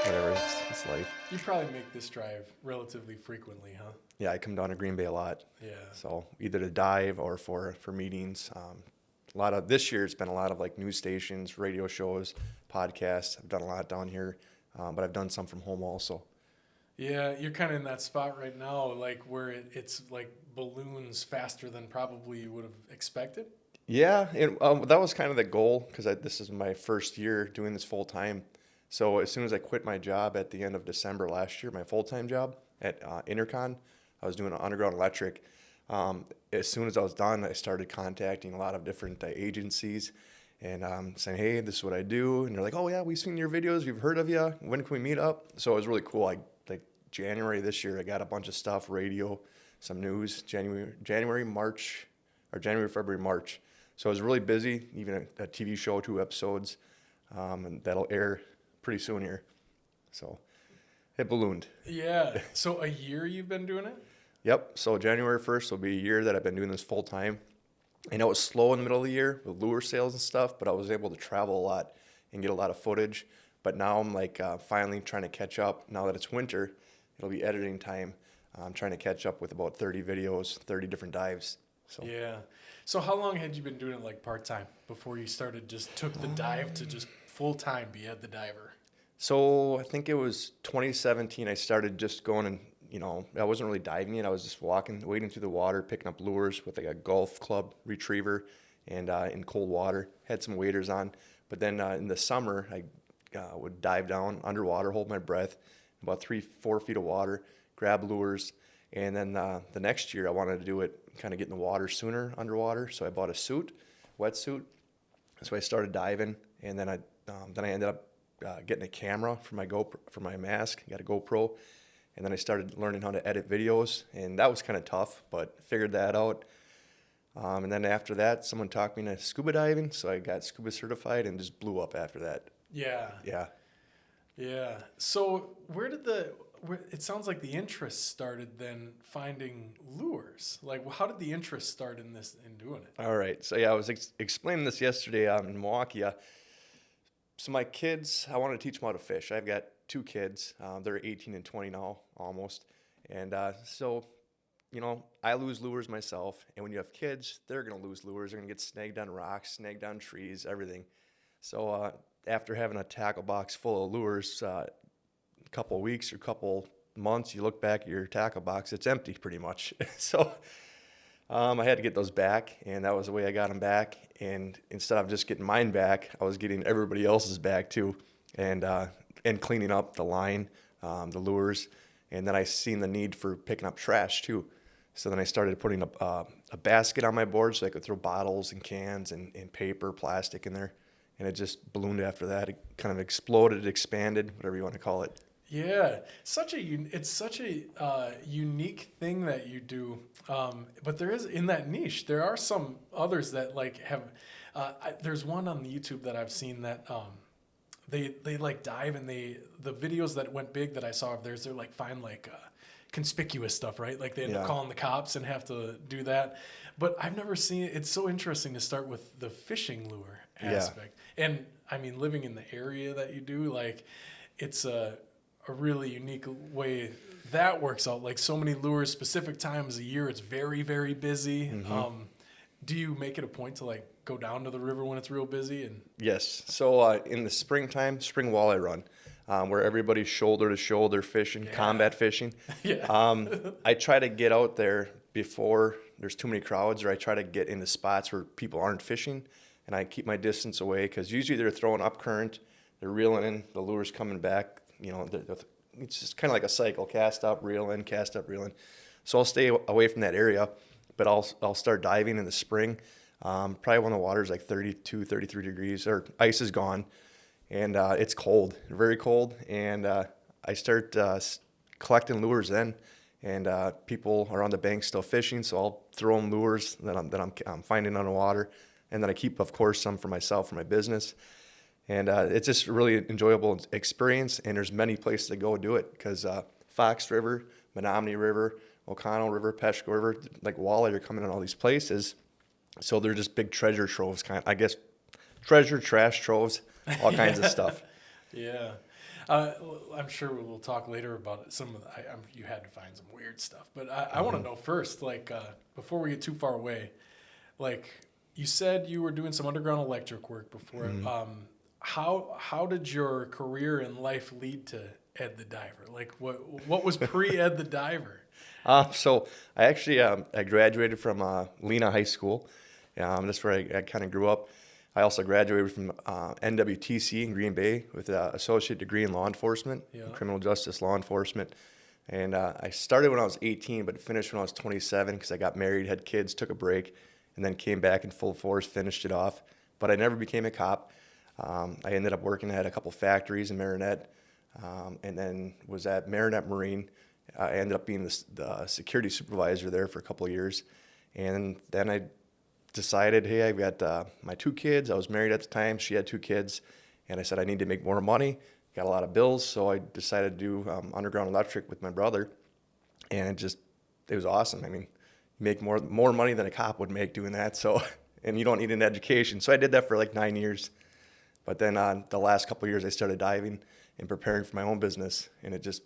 whatever, it's life. You probably make this drive relatively frequently, huh? Yeah, I come down to Green Bay a lot. Yeah. So either to dive or for meetings. A lot of this year, it's been a lot of like news stations, radio shows, podcasts. I've done a lot down here, but I've done some from home also. Yeah, you're kind of in that spot right now, like where it's like balloons faster than probably you would have expected. Yeah, and that was kind of the goal because this is my first year doing this full time. So as soon as I quit my job at the end of December last year, my full time job at Intercon, I was doing underground electric. As soon as I was done, I started contacting a lot of different agencies and saying, "Hey, this is what I do." And they're like, "Oh yeah, we've seen your videos. We've heard of you. When can we meet up?" So it was really cool. Like January this year, I got a bunch of stuff, radio, some news. January, March, or January, February, March. So I was really busy. Even a TV show, 2 episodes, and that'll air pretty soon here. So it ballooned. Yeah. So a year you've been doing it? Yep. So January 1st will be a year that I've been doing this full time. I know it's slow in the middle of the year with lure sales and stuff, but I was able to travel a lot and get a lot of footage. But now I'm like finally trying to catch up. Now that it's winter, it'll be editing time. I'm trying to catch up with about 30 videos, 30 different dives. So Yeah. So how long had you been doing it like part-time before you took the dive to just full-time be the diver? So I think it was 2017. I started just going and, I wasn't really diving yet. I was just wading through the water, picking up lures with like a golf club retriever and in cold water. Had some waders on. But then in the summer, I would dive down underwater, hold my breath, about 3-4 feet of water, grab lures. And then the next year I wanted to do it, kind of get in the water sooner underwater. So I bought a wetsuit. So I started diving, and then I ended up getting a camera for my mask. Got a GoPro, and then I started learning how to edit videos, and that was kind of tough, but figured that out. And then after that, someone talked me into scuba diving, so I got scuba certified and just blew up after that. Yeah. Yeah. Yeah. So it sounds like the interest started then finding lures. Like, how did the interest start in doing it? All right. So yeah, I was explaining this yesterday in Milwaukee. So my kids, I want to teach them how to fish. I've got 2 kids. They're 18 and 20 now, almost. And so, I lose lures myself. And when you have kids, they're going to lose lures. They're going to get snagged on rocks, snagged on trees, everything. So after having a tackle box full of lures, a couple of weeks or couple months, you look back at your tackle box, it's empty pretty much. So I had to get those back, and that was the way I got them back. And instead of just getting mine back, I was getting everybody else's back too, and cleaning up the line, the lures. And then I seen the need for picking up trash too. So then I started putting a basket on my board so I could throw bottles and cans and paper, plastic in there. And it just ballooned after that. It kind of exploded, expanded, whatever you want to call it. Yeah, it's such a unique thing that you do. But there is in that niche. There are some others that like have. There's one on YouTube that I've seen that they like dive and the videos that went big that I saw of theirs, they're like find like conspicuous stuff, right? Like they end up calling the cops and have to do that. But I've never seen it. It's so interesting to start with the fishing lure aspect. Yeah. And I mean, living in the area that you do, like it's a really unique way that works out. Like so many lures, specific times a year, it's very, very busy. Mm-hmm. Do you make it a point to like go down to the river when it's real busy? And yes. So in the springtime, spring walleye run, where everybody's shoulder to shoulder fishing, combat fishing. Yeah. I try to get out there before there's too many crowds, or I try to get into spots where people aren't fishing, and I keep my distance away because usually they're throwing up current, they're reeling in, the lure's coming back. It's just kind of like a cycle: cast up, reel in, cast up, reel in. So I'll stay away from that area, but I'll start diving in the spring. Probably when the water's like 32, 33 degrees, or ice is gone, and it's cold, very cold. And I start collecting lures then, and people are on the bank still fishing, so I'll throw them lures that I'm finding on the water, and then I keep, of course, some for myself, for my business. And it's just a really enjoyable experience, and there's many places to go do it because Fox River, Menominee River, O'Connell River, Peshko River, like walleye are coming in all these places. So they're just big treasure troves, trash troves, all kinds of stuff. Yeah. I'm sure we'll talk later about it. Some of the, you had to find some weird stuff, but I want to know first, like before we get too far away, like you said you were doing some underground electric work before. How did your career in life lead to Ed the Diver? Like what was pre Ed the Diver? So I actually I graduated from Lena High School. That's where I kind of grew up. I also graduated from NWTC in Green Bay with an associate degree in law enforcement, in criminal justice law enforcement. And I started when I was 18, but finished when I was 27 because I got married, had kids, took a break, and then came back in full force, finished it off. But I never became a cop. I ended up working at a couple factories in Marinette, and then was at Marinette Marine. I ended up being the security supervisor there for a couple of years. And then I decided, hey, I've got my 2 kids. I was married at the time. She had 2 kids. And I said, I need to make more money. Got a lot of bills. So I decided to do underground electric with my brother. And it was awesome. I mean, you make more money than a cop would make doing that. So, and you don't need an education. So I did that for like 9 years. But then the last couple of years, I started diving and preparing for my own business. And it just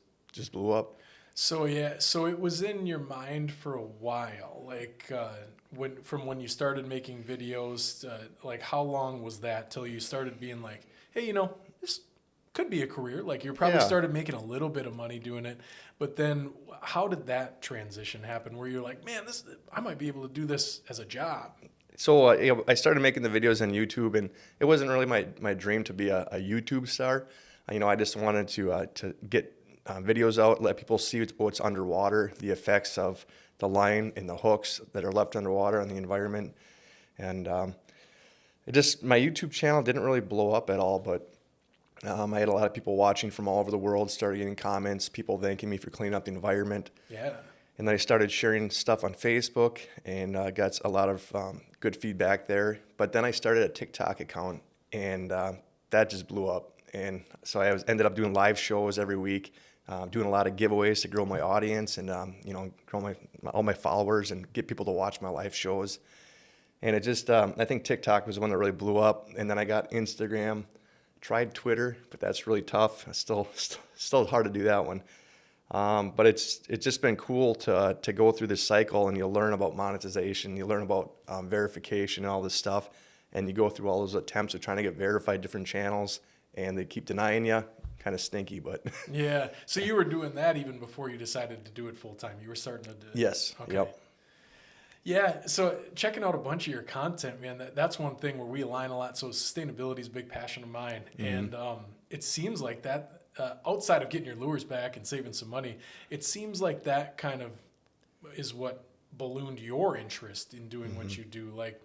blew up. So it was in your mind for a while, like when you started making videos, like how long was that till you started being like, hey, this could be a career? Like you probably started making a little bit of money doing it, but then how did that transition happen where you're like, man, I might be able to do this as a job? So I started making the videos on YouTube, and it wasn't really my dream to be a YouTube star. I just wanted to get videos out, let people see what's underwater, the effects of the line and the hooks that are left underwater on the environment. And my YouTube channel didn't really blow up at all, but I had a lot of people watching from all over the world, started getting comments, people thanking me for cleaning up the environment. Yeah. And then I started sharing stuff on Facebook and got a lot of good feedback there. But then I started a TikTok account, and that just blew up. And so I ended up doing live shows every week, doing a lot of giveaways to grow my audience and grow all my followers and get people to watch my live shows. And I think TikTok was the one that really blew up. And then I got Instagram, tried Twitter, but that's really tough. It's still hard to do that one. But it's just been cool to go through this cycle, and you learn about monetization, you learn about verification and all this stuff, and you go through all those attempts of trying to get verified different channels, and they keep denying you. Kind of stinky, but yeah. So you were doing that even before you decided to do it full time. You were starting to do. Yes. Okay. Yep. Yeah. So checking out a bunch of your content, man, that's one thing where we align a lot. So sustainability is a big passion of mine, and it seems like that. Outside of getting your lures back and saving some money, it seems like that kind of is what ballooned your interest in doing what you do. Like,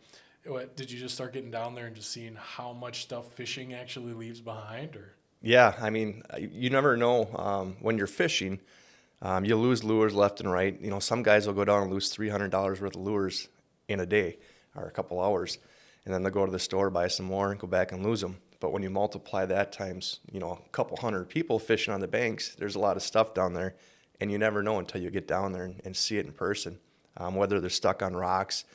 did you just start getting down there and just seeing how much stuff fishing actually leaves behind, or? Yeah, I mean, you never know when you're fishing. You lose lures left and right. Some guys will go down and lose $300 worth of lures in a day or a couple hours, and then they'll go to the store, buy some more, and go back and lose them. But when you multiply that times, a couple hundred people fishing on the banks, there's a lot of stuff down there, and you never know until you get down there and see it in person. Whether they're stuck on rocks,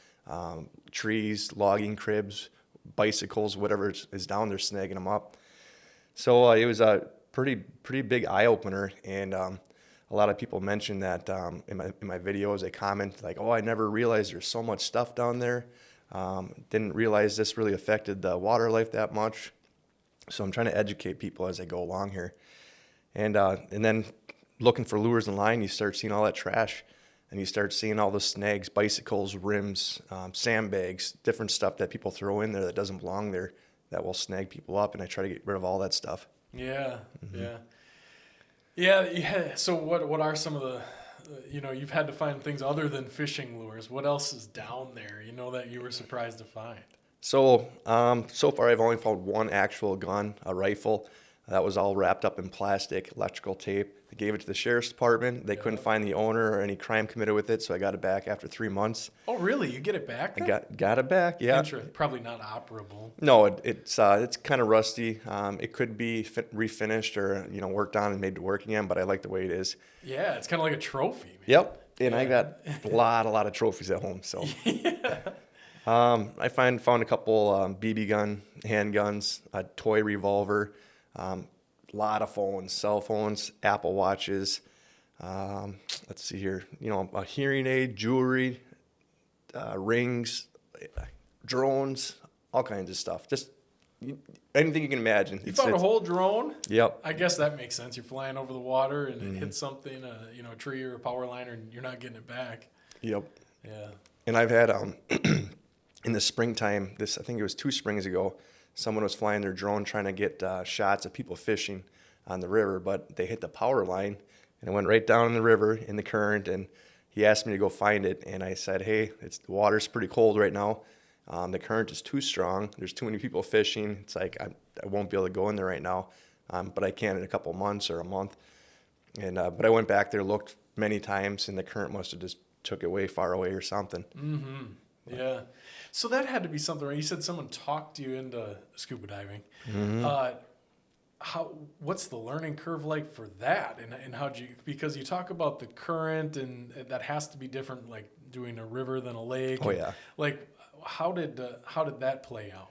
trees, logging cribs, bicycles, whatever is down there, snagging them up. So it was a pretty big eye opener, and a lot of people mentioned that in my videos. They comment like, "Oh, I never realized there's so much stuff down there. Didn't realize this really affected the water life that much." So I'm trying to educate people as I go along here, and then looking for lures in line, you start seeing all that trash, and you start seeing all the snags, bicycles, rims, sandbags, different stuff that people throw in there that doesn't belong there, that will snag people up, and I try to get rid of all that stuff. Yeah, yeah. So what are some of the, you've had to find things other than fishing lures. What else is down there, that you were surprised to find? So far I've only found one actual gun, a rifle. That was all wrapped up in plastic, electrical tape. I gave it to the sheriff's department. They couldn't find the owner or any crime committed with it, so I got it back after 3 months. Oh, really? You get it back then? I got it back, yeah. Probably not operable. No, it's kind of rusty. It could be refinished or worked on and made to work again, but I like the way it is. Yeah, it's kind of like a trophy, man. Yep, and I got a lot of trophies at home. So I found a couple BB gun, handguns, a toy revolver. A lot of phones, cell phones, Apple Watches. Let's see here. A hearing aid, jewelry, rings, drones, all kinds of stuff. Just anything you can imagine. You found a whole drone? Yep. I guess that makes sense. You're flying over the water and it hits something, a tree or a power line, and you're not getting it back. Yep. Yeah. And I've had in the springtime, I think it was 2 springs ago, someone was flying their drone trying to get shots of people fishing on the river, but they hit the power line and it went right down in the river in the current. And he asked me to go find it, and I said, "Hey, the water's pretty cold right now. The current is too strong. There's too many people fishing. It's like I won't be able to go in there right now, but I can in a couple months or a month." And but I went back there, looked many times, and the current must have just took it way far away or something. Mm-hmm. Yeah. So that had to be something, right? You said someone talked you into scuba diving. Mm-hmm. What's the learning curve like for that? And how'd you, because you talk about the current and that has to be different, like doing a river than a lake. Oh, yeah. Like, how did that play out?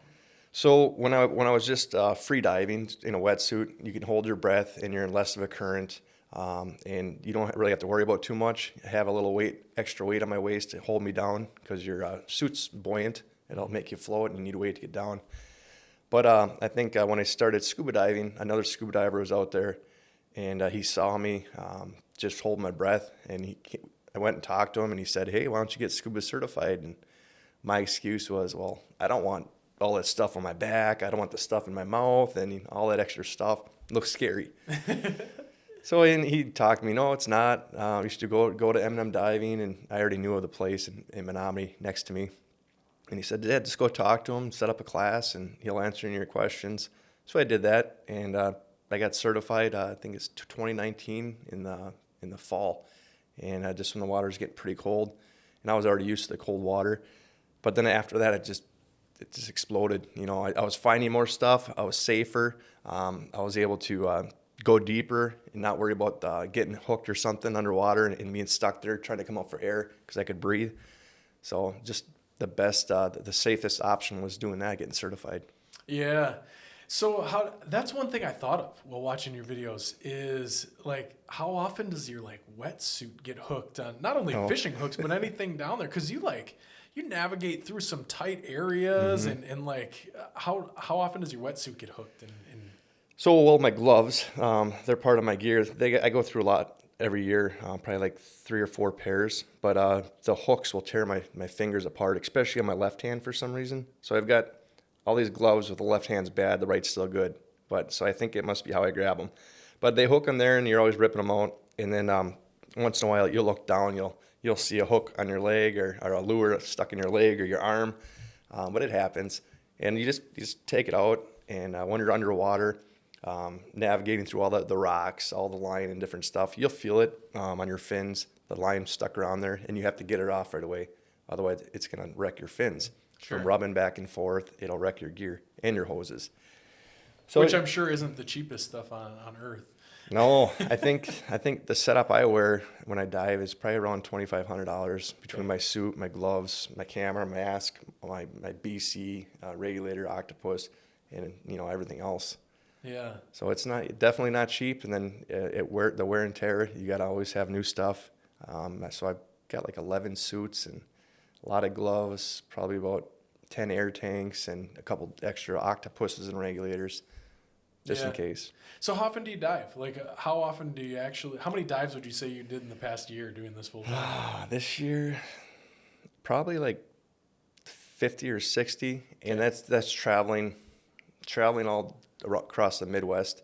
So when I was just free diving in a wetsuit, you can hold your breath and you're in less of a current, and you don't really have to worry about too much. I have a little extra weight on my waist to hold me down because your suit's buoyant. It'll make you float, and you need weight to get down. But I think when I started scuba diving, another scuba diver was out there, and he saw me just hold my breath, and I went and talked to him, and he said, "Hey, why don't you get scuba certified?" And my excuse was, "Well, I don't want all that stuff on my back. I don't want the stuff in my mouth and all that extra stuff. It looks scary." So he talked to me, "No, it's not. You should go to M&M Diving," and I already knew of the place in Menominee next to me. And he said, "Yeah, just go talk to him, set up a class, and he'll answer any of your questions." So I did that, and I got certified. I think it's 2019 in the fall, and just when the water's getting pretty cold, and I was already used to the cold water. But then after that, it just exploded. I was finding more stuff. I was safer. I was able to go deeper and not worry about getting hooked or something underwater and being stuck there trying to come up for air because I could breathe. So just the best, the safest option was doing that, getting certified. Yeah. So that's one thing I thought of while watching your videos is like, how often does your wetsuit get hooked on not only fishing hooks, but anything down there? Cause you navigate through some tight areas and how often does your wetsuit get hooked? So, my gloves, they're part of my gear. I go through a lot every year, probably like 3 or 4 pairs, but the hooks will tear my fingers apart, especially on my left hand for some reason. So I've got all these gloves with the left hand's bad, the right's still good. So I think it must be how I grab them. But they hook them there, and you're always ripping them out. And then once in a while, you'll look down, you'll see a hook on your leg or a lure stuck in your leg or your arm, but it happens. And you just take it out, and when you're underwater, navigating through all the rocks, all the line and different stuff, you'll feel it on your fins, the line stuck around there, and you have to get it off right away. Otherwise, it's going to wreck your fins. Sure. From rubbing back and forth, it'll wreck your gear and your hoses. Which I'm sure isn't the cheapest stuff on earth. No, I think the setup I wear when I dive is probably around $2,500 between my suit, my gloves, my camera, mask, my BC regulator, octopus, and everything else. Yeah. So it's definitely not cheap, and then the wear and tear. You got to always have new stuff. So I've got like 11 suits and a lot of gloves, probably about 10 air tanks, and a couple extra octopuses and regulators, just in case. So how often do you dive? How many dives would you say you did in the past year doing this full time? This year, probably like 50 or 60, and that's traveling all across the Midwest.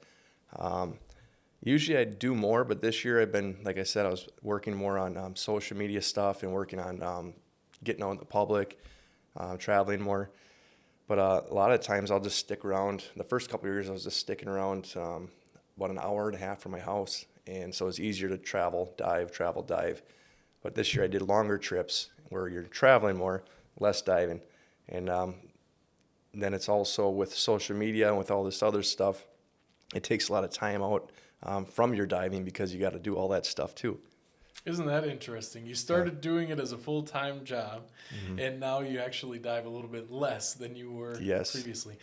Usually I do more, but this year I've been, like I said, I was working more on social media stuff and working on getting out in the public, traveling more. But a lot of times I'll just stick around. The first couple of years I was just sticking around about an hour and a half from my house, and so it's easier to travel, dive. But this year I did longer trips where you're traveling more, less diving. And then it's also with social media and with all this other stuff, it takes a lot of time out from your diving because you got to do all that stuff too. Isn't that interesting? You started doing it as a full-time job, and now you actually dive a little bit less than you were Yes. previously.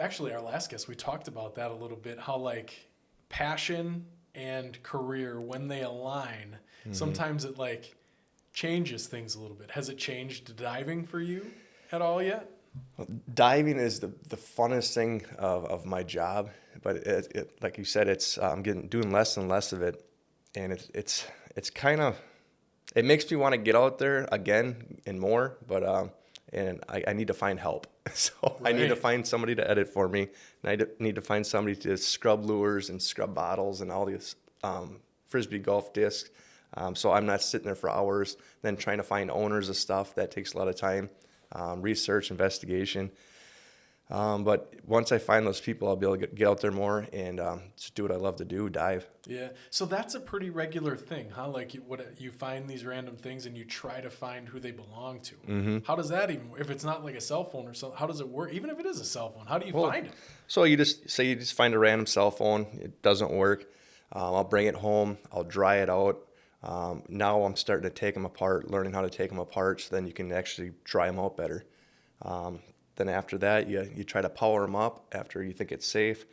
Actually, our last guest, we talked about that a little bit, how like passion and career, when they align, sometimes it like changes things a little bit. Has it changed diving for you at all yet? Diving is the funnest thing of my job, but like you said, it's I'm doing less and less of it, and it's kind of, it makes me want to get out there again and more, but and I need to find help. So I need to Right. find somebody to edit for me, and need to find somebody to scrub lures and scrub bottles and all these frisbee golf discs. So I'm not sitting there for hours, then trying to find owners of stuff. That takes a lot of time, research, investigation. But once I find those people, I'll be able to get out there more and just do what I love to do, dive. Yeah. So that's a pretty regular thing, huh? Like you find these random things and you try to find who they belong to. Mm-hmm. How does that even, if it's not like a cell phone or something, how does it work? Even if it is a cell phone, how do you Well, find it? So you just find a random cell phone. It doesn't work. I'll bring it home. I'll dry it out. Now I'm starting to take them apart, learning how to take them apart, so then you can actually dry them out better. Then after that, you try to power them up after you think it's safe.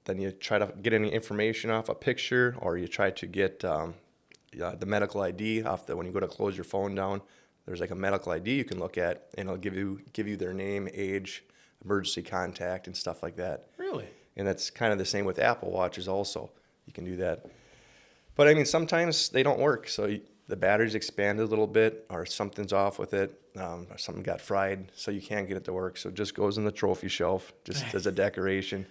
Then you try to get any information off a picture, or you try to get the medical ID off when you go to close your phone down. There's like a medical ID you can look at, and it'll give you their name, age, emergency contact, and stuff like that. Really? And that's kind of the same with Apple Watches also. You can do that. But I mean, sometimes they don't work. So the battery's expanded a little bit, or something's off with it, or something got fried, so you can't get it to work. So it just goes in the trophy shelf, just as a decoration.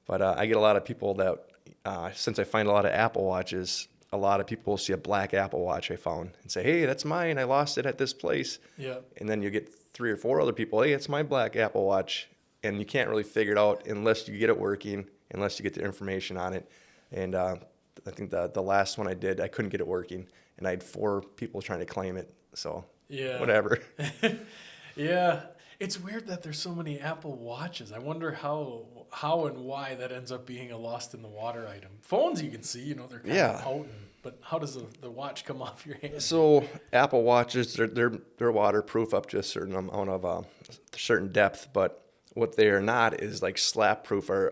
But I get a lot of people that, since I find a lot of Apple Watches, a lot of people will see a black Apple Watch I found and say, hey, that's mine. I lost it at this place. Yeah. And then you get 3 or 4 other people, hey, it's my black Apple Watch. And you can't really figure it out unless you get it working, unless you get the information on it. And I think the last one I did, I couldn't get it working, and I had 4 people trying to claim it. So Yeah. whatever. Yeah. It's weird that there's so many Apple Watches. I wonder how and why that ends up being a lost in the water item. Phones you can see, they're kind of potent, but how does the watch come off your hand? So Apple Watches, they're waterproof up to a certain amount of certain depth, but what they are not is like slap proof, or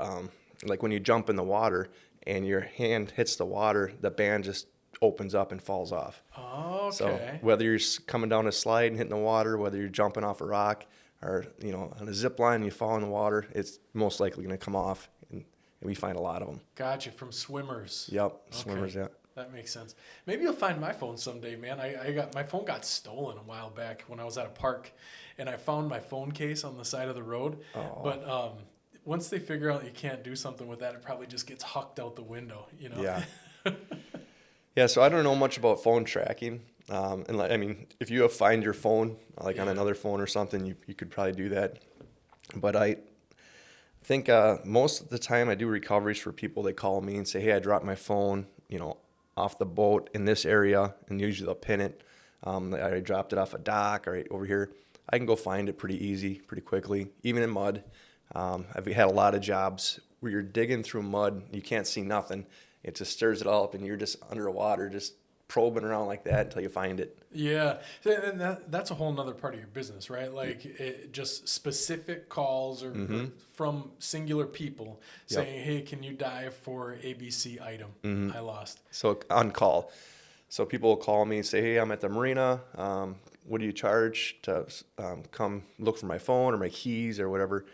like when you jump in the water and your hand hits the water, the band just opens up and falls off. Oh, okay. So whether you're coming down a slide and hitting the water, whether you're jumping off a rock, or on a zip line and you fall in the water, it's most likely going to come off, and we find a lot of them. Gotcha, from swimmers. Yep, Okay. swimmers, yeah. That makes sense. Maybe you'll find my phone someday, man. My phone got stolen a while back when I was at a park, and I found my phone case on the side of the road. Oh. But once they figure out you can't do something with that, it probably just gets hucked out the window, Yeah. Yeah, so I don't know much about phone tracking. And I mean, if you find your phone, like on another phone or something, you could probably do that. But I think most of the time I do recoveries for people. They call me and say, hey, I dropped my phone, off the boat in this area, and usually they'll pin it. I dropped it off a dock or right over here. I can go find it pretty easy, pretty quickly, even in mud. I've had a lot of jobs where you're digging through mud, you can't see nothing. It just stirs it all up, and you're just underwater, just probing around like that until you find it. Yeah, and that's a whole nother part of your business, right? Like just specific calls or from singular people saying, hey, can you dive for ABC item I lost? So on call. So people will call me and say, hey, I'm at the marina. What do you charge to come look for my phone or my keys or whatever?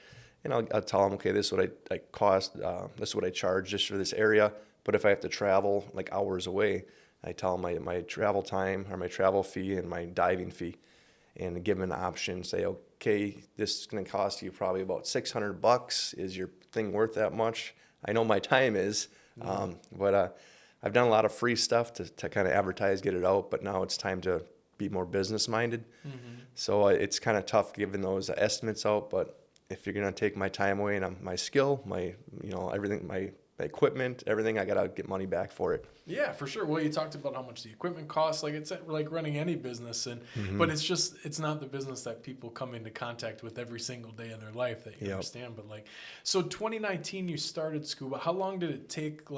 And I'll tell them, okay, this is what I cost. This is what I charge just for this area. But if I have to travel like hours away, I tell them my travel time or my travel fee and my diving fee, and give them an option. Say, okay, this is going to cost you probably about $600. Is your thing worth that much? I know my time is, but I've done a lot of free stuff to kind of advertise, get it out. But now it's time to be more business minded. So it's kind of tough giving those estimates out. But if you're going to take my time away and my skill, my everything, my equipment, everything, I gotta get money back for it. Yeah, for sure. Well, you talked about how much the equipment costs. Like it's like running any business, but it's not the business that people come into contact with every single day of their life that you understand. But so 2019, you started scuba. How long did it take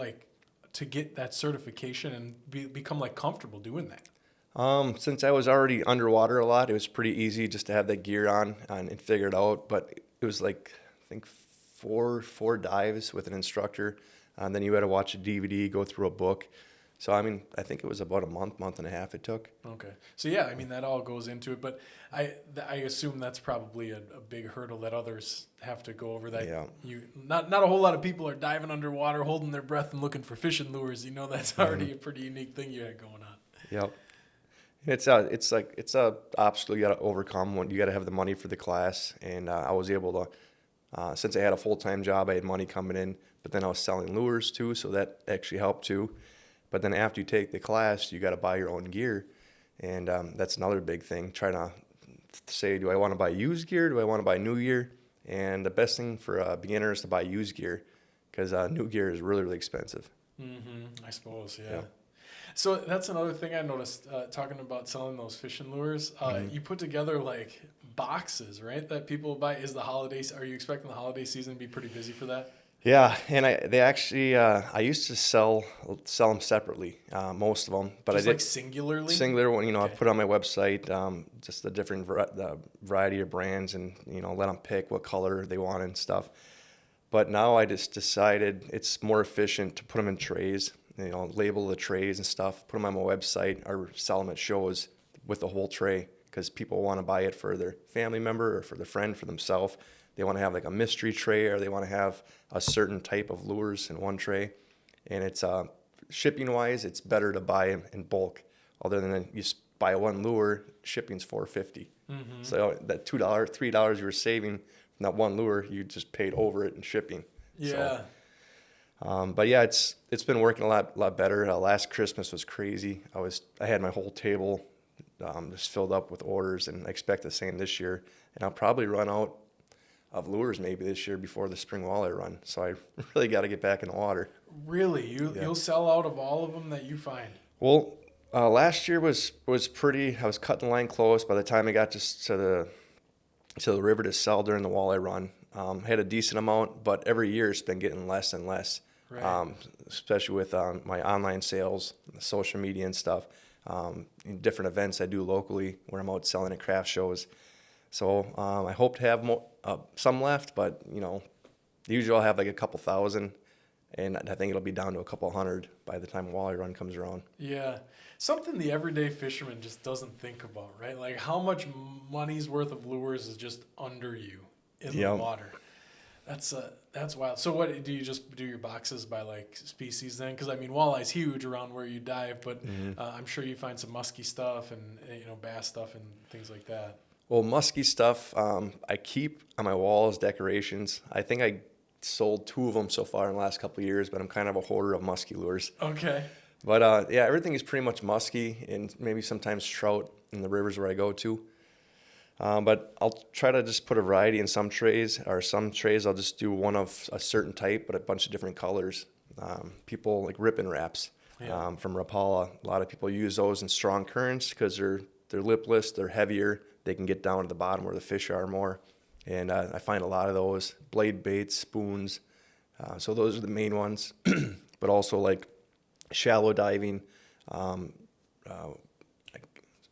to get that certification and become like comfortable doing that? Since I was already underwater a lot, it was pretty easy just to have that gear on and figure it out. But it was like, I think four dives with an instructor. And then you had to watch a DVD, go through a book. So, I mean, I think it was about a month and a half it took. Okay. So, yeah, I mean, that all goes into it. But I assume that's probably a big hurdle that others have to go over. That Yeah. Not a whole lot of people are diving underwater, holding their breath and looking for fishing lures. That's already a pretty unique thing you had going on. Yep. It's a obstacle you got to overcome when you got to have the money for the class. And I was able to, since I had a full-time job, I had money coming in, but then I was selling lures too, so that actually helped too. But then after you take the class, you got to buy your own gear, and that's another big thing. Trying to say, do I want to buy used gear? Do I want to buy new gear? And the best thing for a beginner is to buy used gear, because new gear is really, really expensive. I suppose, yeah. So that's another thing I noticed talking about selling those fishing lures. You put together like boxes, right? That people buy. Are you expecting the holiday season to be pretty busy for that? Yeah, and I used to sell them separately, most of them, but Just I did like singularly. singular one. I Okay. put on my website just the different the variety of brands, and let them pick what color they want and stuff. But now I just decided it's more efficient to put them in trays. Label the trays and stuff. Put them on my website or sell them at shows with the whole tray, because people want to buy it for their family member or for their friend, for themselves. They want to have like a mystery tray, or they want to have a certain type of lures in one tray. And it's shipping wise, it's better to buy them in bulk. Other than you buy one lure, shipping's $4.50. So that $3 you were saving from that one lure, you just paid over it in shipping. Yeah. But yeah, it's been working a lot better. Last Christmas was crazy. I had my whole table just filled up with orders, and I expect the same this year. And I'll probably run out of lures maybe this year before the spring walleye run. So I really got to get back in the water. Really? You'll sell out of all of them that you find? Well, last year was pretty. I was cutting the line close. By the time I got to the river to sell during the walleye run, had a decent amount, but every year it's been getting less and less. Right. Especially with my online sales, social media and stuff, in different events I do locally where I'm out selling at craft shows. So I hope to have some left, but usually I'll have like a couple thousand, and I think it'll be down to a couple hundred by the time walleye run comes around. Yeah. Something the everyday fisherman just doesn't think about, right? Like how much money's worth of lures is just under you in the water. That's wild. So what do you just do your boxes by like species then? Because I mean walleye's huge around where you dive, but I'm sure you find some musky stuff and bass stuff and things like that. Well, musky stuff I keep on my wall as decorations. I think I sold 2 of them so far in the last couple of years, but I'm kind of a hoarder of musky lures. Okay. But yeah, everything is pretty much musky, and maybe sometimes trout in the rivers where I go to. But I'll try to just put a variety in some trays, or some trays I'll just do one of a certain type, but a bunch of different colors. People like ripping wraps from Rapala. A lot of people use those in strong currents because they're lipless, they're heavier, they can get down to the bottom where the fish are more. And I find a lot of those, blade baits, spoons. So those are the main ones. But also like shallow diving,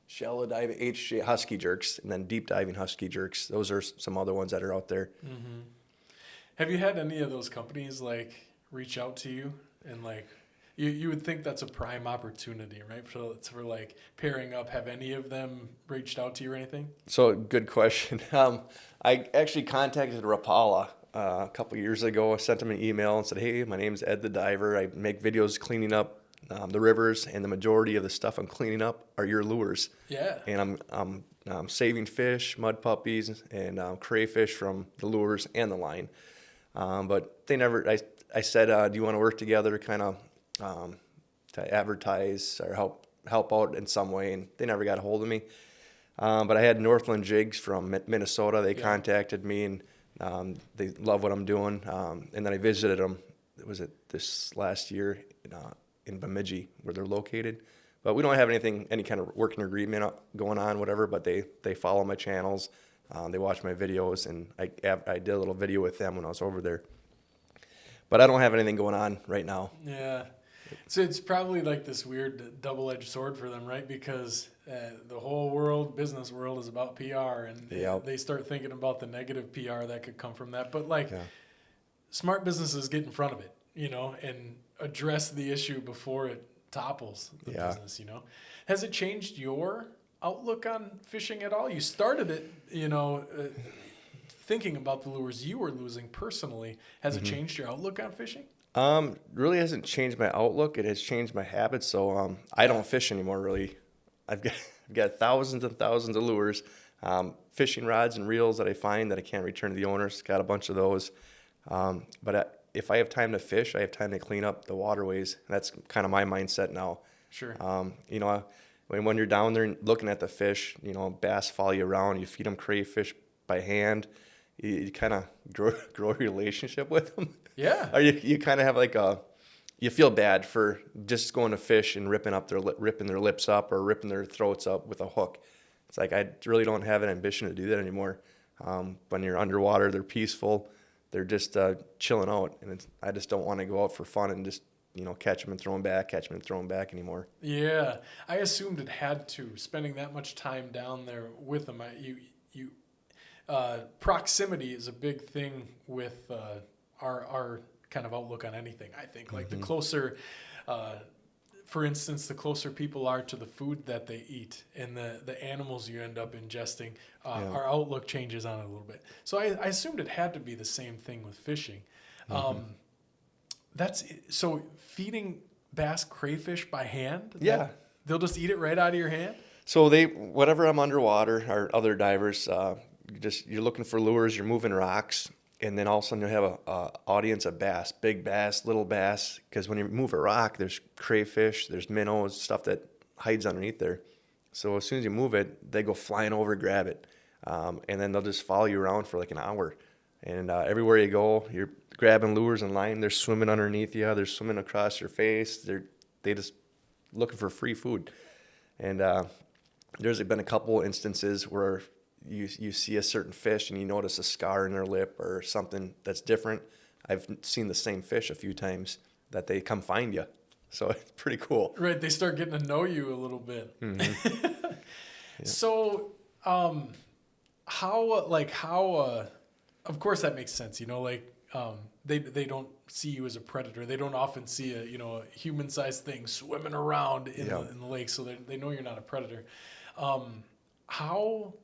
shallow diving HJ husky jerks, and then deep diving husky jerks. Those are some other ones that are out there. Mm-hmm. Have you had any of those companies like reach out to you and like you would think that's a prime opportunity, right? For like pairing up. Have any of them reached out to you or anything? So good question. I actually contacted Rapala a couple years ago. I sent them an email and said, "Hey, my name's Ed the Diver. I make videos cleaning up the rivers, and the majority of the stuff I'm cleaning up are your lures. Yeah. And I'm saving fish, mud puppies, and crayfish from the lures and the line. But they never. I said, do you want to work together, kind of to advertise or help out in some way? And they never got a hold of me. But I had Northland Jigs from Minnesota. They contacted me, and they love what I'm doing. And then I visited them. Was it this last year in Bemidji, where they're located? But we don't have any kind of working agreement going on, whatever. But they follow my channels. They watch my videos, and I did a little video with them when I was over there. But I don't have anything going on right now. Yeah. So it's probably like this weird double-edged sword for them, right? Because the whole world, business world, is about PR, and Yep. they start thinking about the negative PR that could come from that. But like, Yeah. smart businesses get in front of it, and address the issue before it topples the Yeah. business. Has it changed your outlook on fishing at all? You started it, thinking about the lures you were losing personally. Has it changed your outlook on fishing? Really hasn't changed my outlook. It has changed my habits. So I don't fish anymore. Really, I've got thousands and thousands of lures, fishing rods and reels that I find that I can't return to the owners. Got a bunch of those. If I have time to fish, I have time to clean up the waterways. And that's kind of my mindset now. Sure. When you're down there looking at the fish, bass follow you around. You feed them crayfish by hand. You kind of grow a relationship with them. Yeah. Or you kind of have you feel bad for just going to fish and ripping their lips up or ripping their throats up with a hook. It's like I really don't have an ambition to do that anymore. When you're underwater, they're peaceful. They're just chilling out, and I just don't want to go out for fun and just catch them and throw them back anymore. Yeah, I assumed it had to. Spending that much time down there with them, proximity is a big thing with our kind of outlook on anything. I think like the closer, for instance, the closer people are to the food that they eat and the animals you end up ingesting, our outlook changes on it a little bit. So I assumed it had to be the same thing with fishing. So feeding bass crayfish by hand. Yeah. They'll just eat it right out of your hand. So whenever I'm underwater or other divers, you're looking for lures, you're moving rocks, and then all of a sudden you'll have a audience of bass, big bass, little bass. Because when you move a rock, there's crayfish, there's minnows, stuff that hides underneath there. So as soon as you move it, they go flying over, grab it, and then they'll just follow you around for like an hour. And everywhere you go, you're grabbing lures and line. They're swimming underneath you. They're swimming across your face. They just looking for free food. And there's been a couple instances where you see a certain fish and you notice a scar in their lip or something that's different. I've seen the same fish a few times that they come find you. So it's pretty cool. Right, they start getting to know you a little bit. Mm-hmm. Yeah. So, of course that makes sense. They don't see you as a predator. They don't often see a human-sized thing swimming around in the lake, so they know you're not a predator. How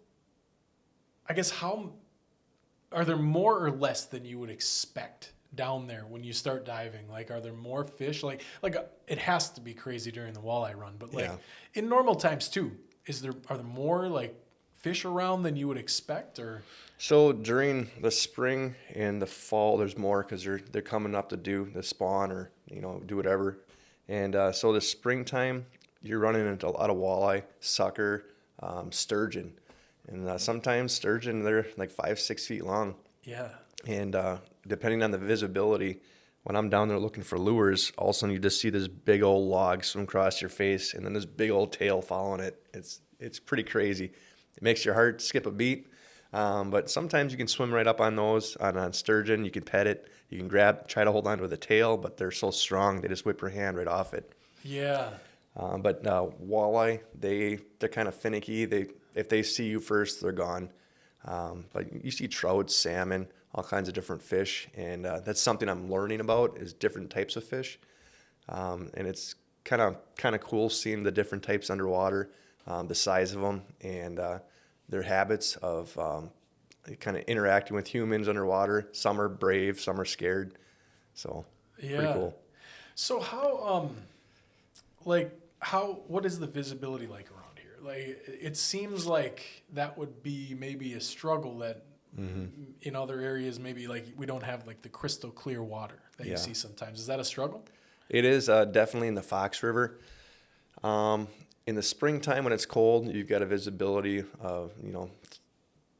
are there more or less than you would expect down there when you start diving? Like, are there more fish? Like it has to be crazy during the walleye run, but in normal times too, are there more like fish around than you would expect? Or so during the spring and the fall, there's more because they're coming up to do the spawn or do whatever. And so the springtime, you're running into a lot of walleye, sucker, sturgeon. And sometimes sturgeon, they're like 5-6 feet long. Yeah. And depending on the visibility, when I'm down there looking for lures, all of a sudden you just see this big old log swim across your face and then this big old tail following it. It's pretty crazy. It makes your heart skip a beat. But sometimes you can swim right up on those, on sturgeon. You can pet it. You can try to hold on to the tail, but they're so strong, they just whip your hand right off it. Yeah. But walleye, they're kind of finicky. If they see you first, they're gone. But you see trout, salmon, all kinds of different fish, and that's something I'm learning about is different types of fish. And it's kind of cool seeing the different types underwater, the size of them, and their habits of kind of interacting with humans underwater. Some are brave, some are scared. So pretty cool. So what is the visibility like around here? Like, it seems like that would be maybe a struggle that in other areas, maybe like we don't have like the crystal clear water that you see sometimes. Is that a struggle? It is definitely in the Fox River. In the springtime when it's cold, you've got a visibility of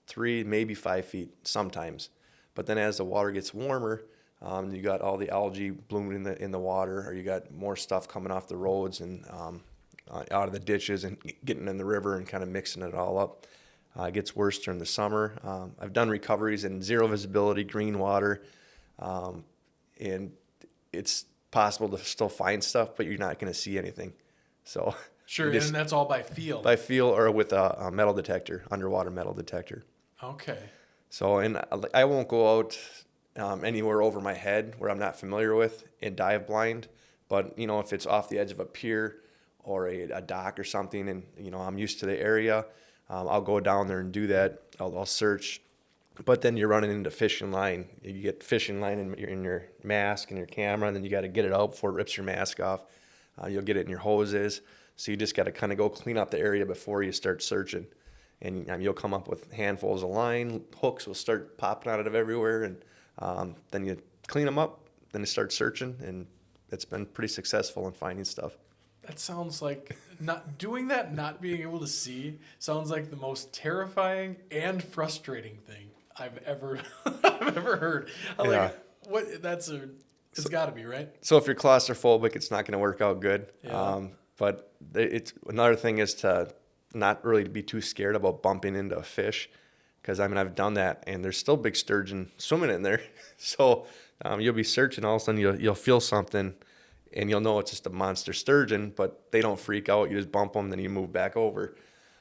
3, maybe 5 feet sometimes. But then as the water gets warmer, you got all the algae blooming in the water, or you got more stuff coming off the roads and out of the ditches and getting in the river and kind of mixing it all up. It gets worse during the summer. I've done recoveries in zero visibility, green water, and it's possible to still find stuff, but you're not going to see anything. So Sure, just and that's all by feel. by feel or with a metal detector, underwater metal detector. Okay. So, and I won't go out anywhere over my head where I'm not familiar with and dive blind. But, you know, if it's off the edge of a pier or a dock or something and, you know, I'm used to the area, I'll go down there and do that. I'll search. But then you're running into fishing line. You get fishing line in your mask and your camera, and then you got to get it out before it rips your mask off. You'll get it in your hoses. So you just got to kind of go clean up the area before you start searching. And you'll come up with handfuls of line. Hooks will start popping out of everywhere. And then you clean them up. Then you start searching. And it's been pretty successful in finding stuff. That sounds like not doing that, not being able to see, sounds like the most terrifying and frustrating thing I've ever heard. I'm Yeah. like, what? It's got to be, right? So if you're claustrophobic, it's not going to work out good. Yeah. But it's another thing is to not really be too scared about bumping into a fish, because I mean I've done that and there's still big sturgeon swimming in there. So you'll be searching, all of a sudden you'll feel something, and you'll know it's just a monster sturgeon, but they don't freak out. You just bump them, then you move back over.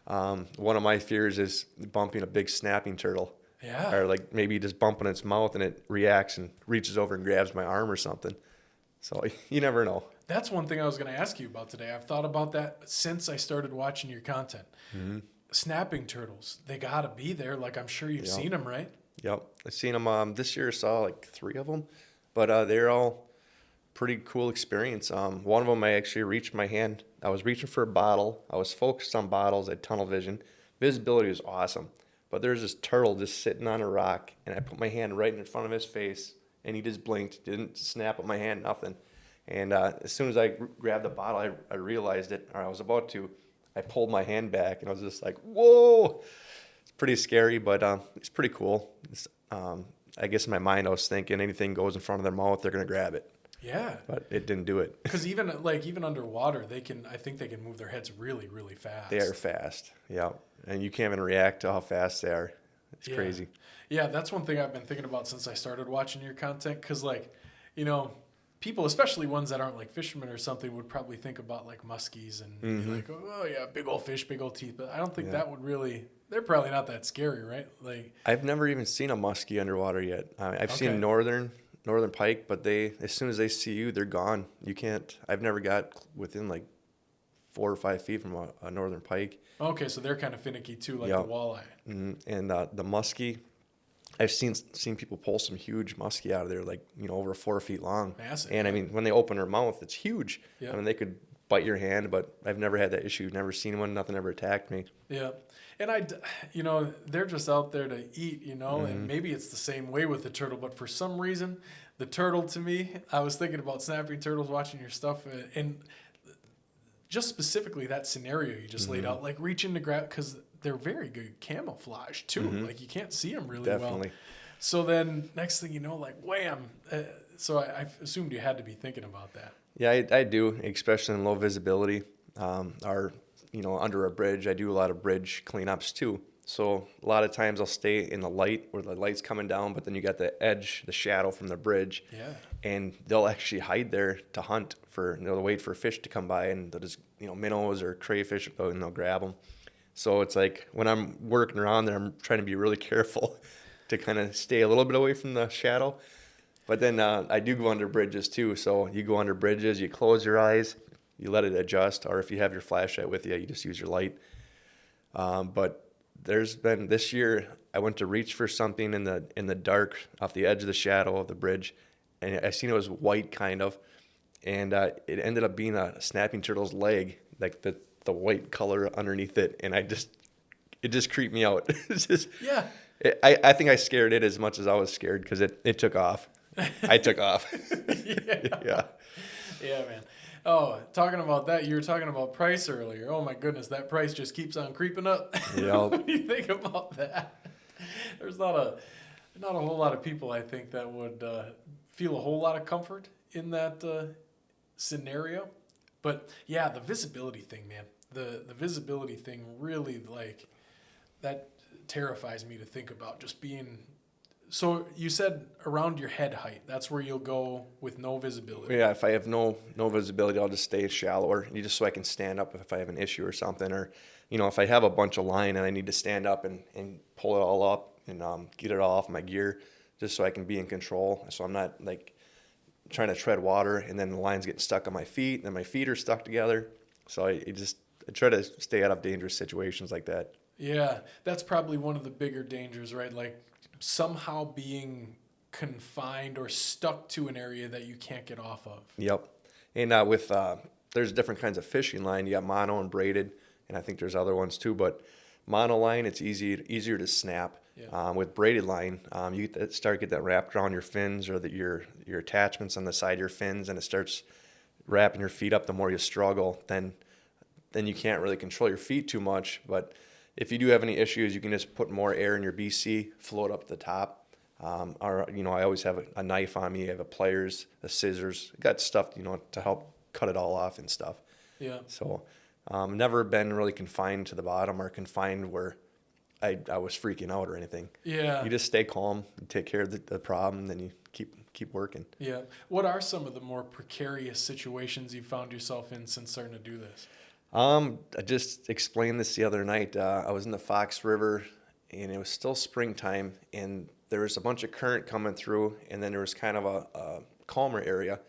One of my fears is bumping a big snapping turtle. Yeah. Or like maybe just bumping its mouth and it reacts and reaches over and grabs my arm or something. So you never know. That's one thing I was going to ask you about today. I've thought about that since I started watching your content. Mm-hmm. Snapping turtles, they got to be there. Like, I'm sure you've seen them, right? Yep. I've seen them this year. I saw like 3 of them, but they're all pretty cool experience. One of them, I actually reached my hand. I was reaching for a bottle. I was focused on bottles. I had tunnel vision. Visibility was awesome. But there's this turtle just sitting on a rock, and I put my hand right in front of his face, and he just blinked, didn't snap at my hand, nothing. And as soon as I grabbed the bottle, I realized it, or I was about to. I pulled my hand back, and I was just like, whoa! It's pretty scary, but it's pretty cool. I guess in my mind I was thinking anything goes in front of their mouth, they're going to grab it. Yeah. But it didn't do it. Because even underwater, I think they can move their heads really, really fast. They are fast, yeah. And you can't even react to how fast they are. It's crazy. Yeah, that's one thing I've been thinking about since I started watching your content. Because, like, you know, people, especially ones that aren't like fishermen or something, would probably think about like muskies and be like, oh yeah, big old fish, big old teeth. But I don't think that would really. They're probably not that scary, right? Like, I've never even seen a muskie underwater yet. I've seen northern pike, but as soon as they see you, they're gone. You can't. I've never got within like 4 or 5 feet from a northern pike. Okay, so they're kind of finicky too, like the walleye. And the muskie, I've seen people pull some huge muskie out of there, like, you know, over 4 feet long. Massive. And I mean, when they open their mouth, it's huge. Yeah. I mean, they could bite your hand, but I've never had that issue. Never seen one. Nothing ever attacked me. Yeah. And you know, they're just out there to eat, you know, and maybe it's the same way with the turtle, but for some reason, the turtle to me, I was thinking about snapping turtles watching your stuff, and just specifically that scenario you just laid out, like reaching to grab, because they're very good camouflage too. Like you can't see them really well. So then next thing you know, like wham. So I assumed you had to be thinking about that. Yeah, I do, especially in low visibility. You know, under a bridge, I do a lot of bridge cleanups too. So a lot of times I'll stay in the light where the light's coming down, but then you got the edge, the shadow from the bridge. Yeah. And they'll actually hide there to hunt they'll wait for fish to come by, and they'll just, you know, minnows or crayfish, and they'll grab them. So it's like when I'm working around there, I'm trying to be really careful to kind of stay a little bit away from the shadow. But then I do go under bridges too. So you go under bridges, you close your eyes, you let it adjust, or if you have your flashlight with you, you just use your light. But there's been this year, I went to reach for something in the dark off the edge of the shadow of the bridge, and I seen it was white kind of, and it ended up being a snapping turtle's leg, like the white color underneath it, and it just creeped me out. It's just, I think I scared it as much as I was scared because it took off. I took off. Yeah, man. Oh, talking about that, you were talking about price earlier. Oh my goodness, that price just keeps on creeping up. Yeah. When you think about that, there's not a whole lot of people, I think, that would feel a whole lot of comfort in that scenario. But yeah, the visibility thing, man. The visibility thing really, like, that terrifies me to think about, just being So you said around your head height. That's where you'll go with no visibility. Yeah, if I have no visibility, I'll just stay shallower, just so I can stand up if I have an issue or something, or if I have a bunch of line and I need to stand up and pull it all up and get it all off my gear, just so I can be in control. So I'm not like trying to tread water and then the line's getting stuck on my feet, and then my feet are stuck together. So I try to stay out of dangerous situations like that. Yeah, that's probably one of the bigger dangers, right? Like somehow being confined or stuck to an area that you can't get off of. Yep. And there's different kinds of fishing line. You got mono and braided, and I think there's other ones too. But mono line, it's easier to snap. Yeah. With braided line, you start to get that wrapped around your fins or your attachments on the side of your fins, and it starts wrapping your feet up. The more you struggle, then you can't really control your feet too much. But if you do have any issues, you can just put more air in your BC, float up to the top. Or I always have a knife on me. I have a pliers, a scissors. Got stuff to help cut it all off and stuff. Yeah. So never been really confined to the bottom or confined where I was freaking out or anything. Yeah. You just stay calm, you take care of the problem, and then you keep working. Yeah. What are some of the more precarious situations you found yourself in since starting to do this? I just explained this the other night. I was in the Fox River, and it was still springtime, and there was a bunch of current coming through, and then there was kind of a calmer area,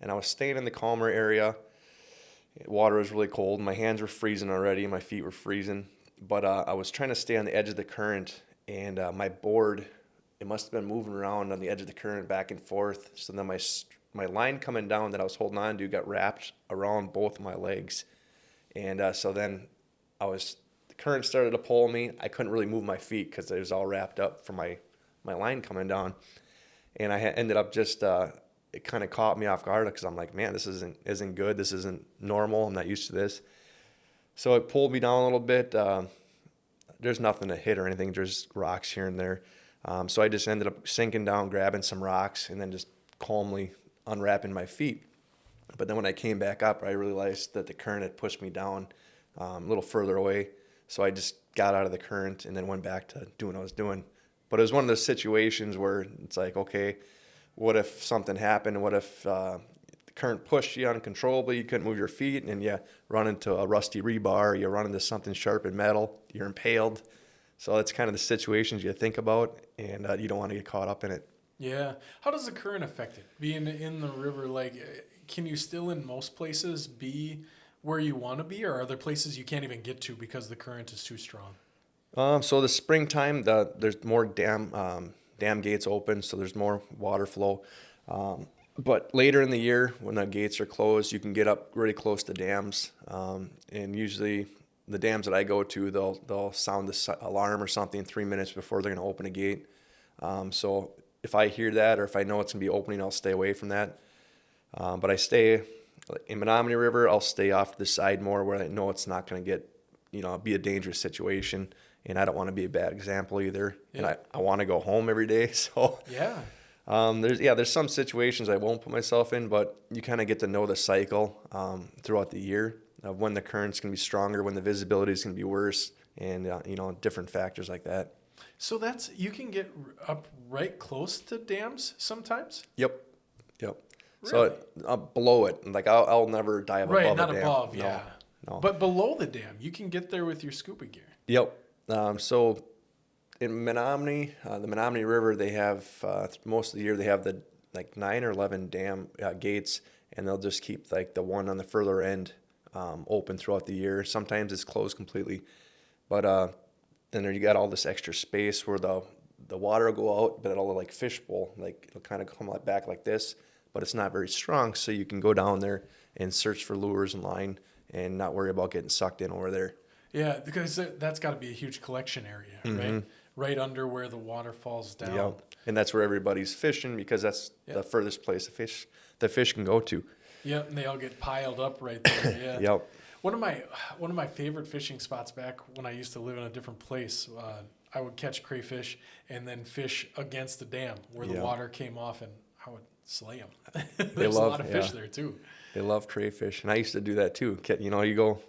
and I was staying in the calmer area. Water was really cold. My hands were freezing already. My feet were freezing, but I was trying to stay on the edge of the current, and my board, it must have been moving around on the edge of the current back and forth. So then my line coming down that I was holding on to got wrapped around both of my legs. And so then the current started to pull me. I couldn't really move my feet because it was all wrapped up from my line coming down. And I ended up just, it kind of caught me off guard because I'm like, man, this isn't good. This isn't normal. I'm not used to this. So it pulled me down a little bit. There's nothing to hit or anything. There's rocks here and there. So I just ended up sinking down, grabbing some rocks, and then just calmly unwrapping my feet. But then when I came back up, I realized that the current had pushed me down a little further away. So I just got out of the current and then went back to doing what I was doing. But it was one of those situations where it's like, okay, what if something happened? What if the current pushed you uncontrollably? You couldn't move your feet, and you run into a rusty rebar, you run into something sharp and metal, you're impaled. So that's kind of the situations you think about, and you don't want to get caught up in it. Yeah. How does the current affect it? Being in the river, like, can you still in most places be where you want to be, or are there places you can't even get to because the current is too strong? So the springtime, there's more dam gates open, so there's more water flow. But later in the year, when the gates are closed, you can get up really close to dams. And usually the dams that I go to, they'll sound the alarm or something 3 minutes before they're going to open a gate. So if I hear that or if I know it's going to be opening, I'll stay away from that. But I stay in Menominee River. I'll stay off to the side more where I know it's not going to get, be a dangerous situation. And I don't want to be a bad example either. Yeah. And I want to go home every day. So yeah. There's some situations I won't put myself in, but you kind of get to know the cycle throughout the year of when the current's going to be stronger, when the visibility is going to be worse, and different factors like that. So you can get up right close to dams sometimes? Yep. Really? So below it, like I'll never dive above a dam. Right, not above, no, yeah. No. But below the dam, you can get there with your scuba gear. Yep. So in Menominee, the Menominee River, they have most of the year they have the 9 or 11 dam gates, and they'll just keep the one on the further end open throughout the year. Sometimes it's closed completely, but then there you got all this extra space where the water will go out, but it'll fishbowl, it'll kind of come back like this, but it's not very strong, so you can go down there and search for lures and line and not worry about getting sucked in over there. Yeah, because that's got to be a huge collection area, mm-hmm. right? Right under where the water falls down. Yep. And that's where everybody's fishing because that's the furthest place the fish can go to. Yep, and they all get piled up right there. Yeah. Yep. One of my favorite fishing spots back when I used to live in a different place, I would catch crayfish and then fish against the dam where the water came off, and I would slay them. There's a lot of fish there too. They love crayfish, and I used to do that too. You go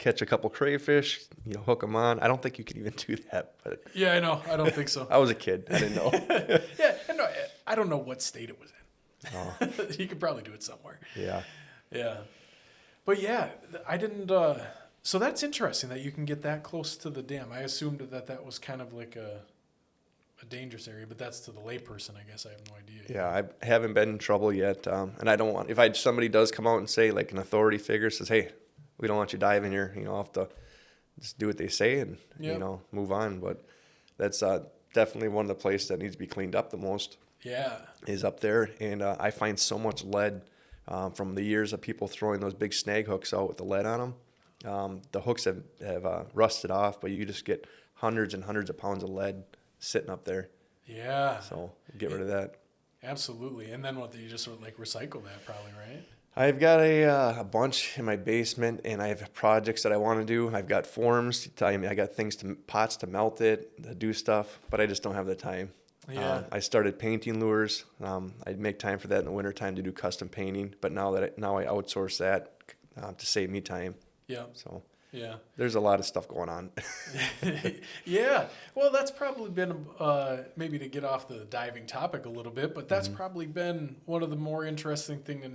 catch a couple crayfish, hook them on. I don't think you can even do that. But Yeah, I know. I don't think so. I was a kid. I didn't know. Yeah, and no, I don't know what state it was in. Oh. You could probably do it somewhere. Yeah. Yeah. But yeah, I didn't. So that's interesting that you can get that close to the dam. I assumed that was kind of like a dangerous area, but that's to the layperson, I guess. I have no idea. Yeah, I haven't been in trouble yet, and I don't want. If somebody does come out and say, like an authority figure says, "Hey, we don't want you diving here," I'll have to just do what they say and move on. But that's definitely one of the places that needs to be cleaned up the most. Yeah. Is up there, and I find so much lead from the years of people throwing those big snag hooks out with the lead on them. The hooks have rusted off, but you just get hundreds and hundreds of pounds of lead sitting up there. Yeah. So get rid of that. Absolutely. And then you just sort of like recycle that probably, right? I've got a bunch in my basement, and I have projects that I want to do. I've got forms. I got pots to melt it, to do stuff, but I just don't have the time. Yeah. I started painting lures. I'd make time for that in the wintertime to do custom painting, but now I outsource that to save me time. Yeah. So yeah, there's a lot of stuff going on. Yeah. Well, that's probably been maybe to get off the diving topic a little bit, but that's probably been one of the more interesting things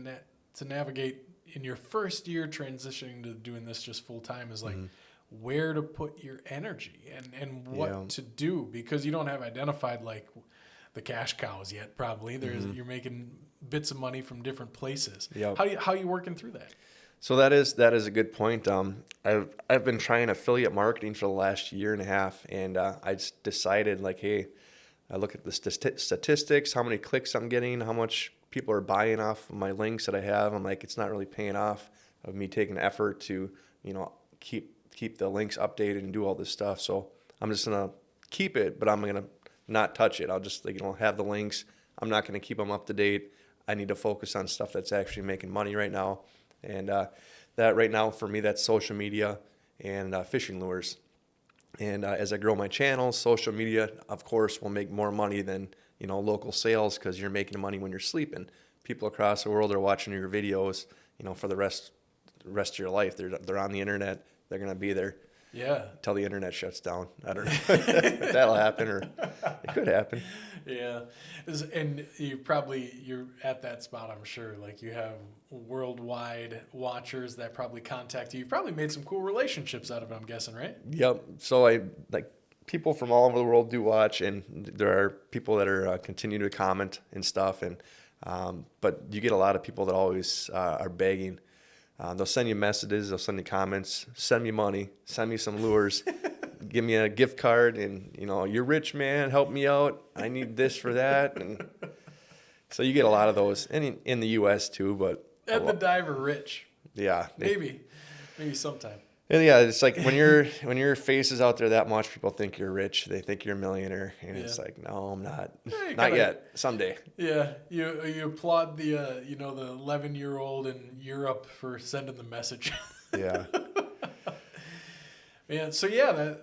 to navigate in your first year transitioning to doing this just full time is like where to put your energy and what to do, because you don't have identified like the cash cows yet. Probably you're making bits of money from different places. Yep. How you working through that? So that is a good point. I've been trying affiliate marketing for the last year and a half, and I just decided like, hey, I look at the statistics, how many clicks I'm getting, how much people are buying off of my links that I have. I'm like, it's not really paying off of me taking effort to keep the links updated and do all this stuff. So I'm just gonna keep it, but I'm gonna not touch it. I'll just have the links. I'm not gonna keep them up to date. I need to focus on stuff that's actually making money right now. And that right now for me, that's social media and fishing lures. And as I grow my channel, social media, of course, will make more money than local sales, because you're making money when you're sleeping. People across the world are watching your videos, for the rest of your life. They're on the internet. They're gonna be there. Yeah. Until the internet shuts down. I don't know if that'll happen, or it could happen. Yeah. And you're at that spot, I'm sure. Like you have worldwide watchers that probably contact you. You've probably made some cool relationships out of it, I'm guessing, right? Yep. So people from all over the world do watch, and there are people that are continue to comment and stuff. And but you get a lot of people that always are begging. They'll send you messages, they'll send you comments, send me money, send me some lures, give me a gift card, and you're rich, man, help me out. I need this for that. And so you get a lot of those, and in the U.S. too. But and the diver rich. Yeah. Maybe sometime. And yeah, it's like when your face is out there that much, people think you're rich. They think you're a millionaire, and it's like, no, I'm not. Not yet. Someday. Yeah, you applaud the the 11-year-old in Europe for sending the message. Yeah. Man, so yeah,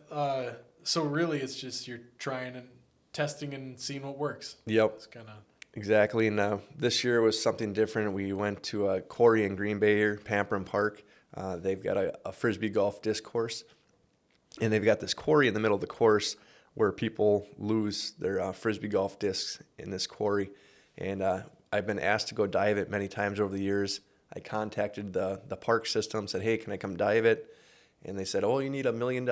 so really, it's just you're trying and testing and seeing what works. Yep. It's kind of exactly. And this year was something different. We went to a quarry in Green Bay here, Pamperin Park. They've got a Frisbee golf disc course, and they've got this quarry in the middle of the course where people lose their Frisbee golf discs in this quarry. And I've been asked to go dive it many times over the years. I contacted the park system, said, hey, can I come dive it? And they said, oh, you need $1 million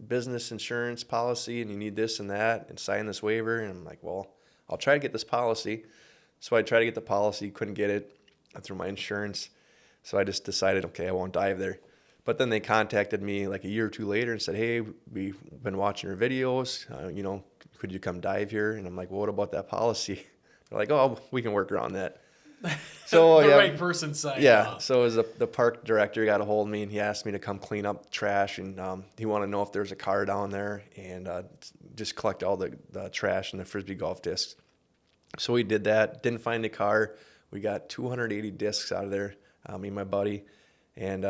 business insurance policy, and you need this and that, and sign this waiver. And I'm like, well, I'll try to get this policy. So I tried to get the policy, couldn't get it through my insurance. So I just decided, okay, I won't dive there. But then they contacted me like a year or two later and said, hey, we've been watching your videos. Could you come dive here? And I'm like, well, what about that policy? They're like, oh, we can work around that. So the right person signed yeah. off. So as the park director got a hold of me, and he asked me to come clean up trash, and he wanted to know if there's a car down there, and just collect all the trash and the Frisbee golf discs. So we did that. Didn't find the car. We got 280 discs out of there. Me and my buddy, and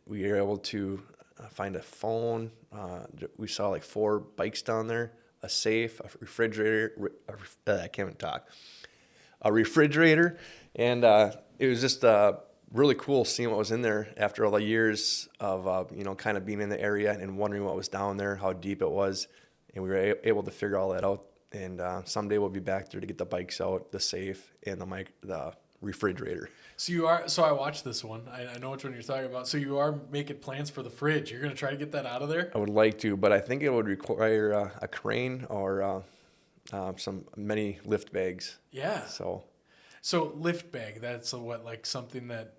we were able to find a phone. We saw like 4 bikes down there, a safe, a refrigerator. I can't even talk. A refrigerator, and it was just really cool seeing what was in there after all the years of, kind of being in the area and wondering what was down there, how deep it was. And we were able to figure all that out. And someday we'll be back there to get the bikes out, the safe, and the refrigerator. So I watched this one. I know which one you're talking about. So you are making plans for the fridge. You're going to try to get that out of there? I would like to, but I think it would require a crane or many lift bags. Yeah. So lift bag, that's something that,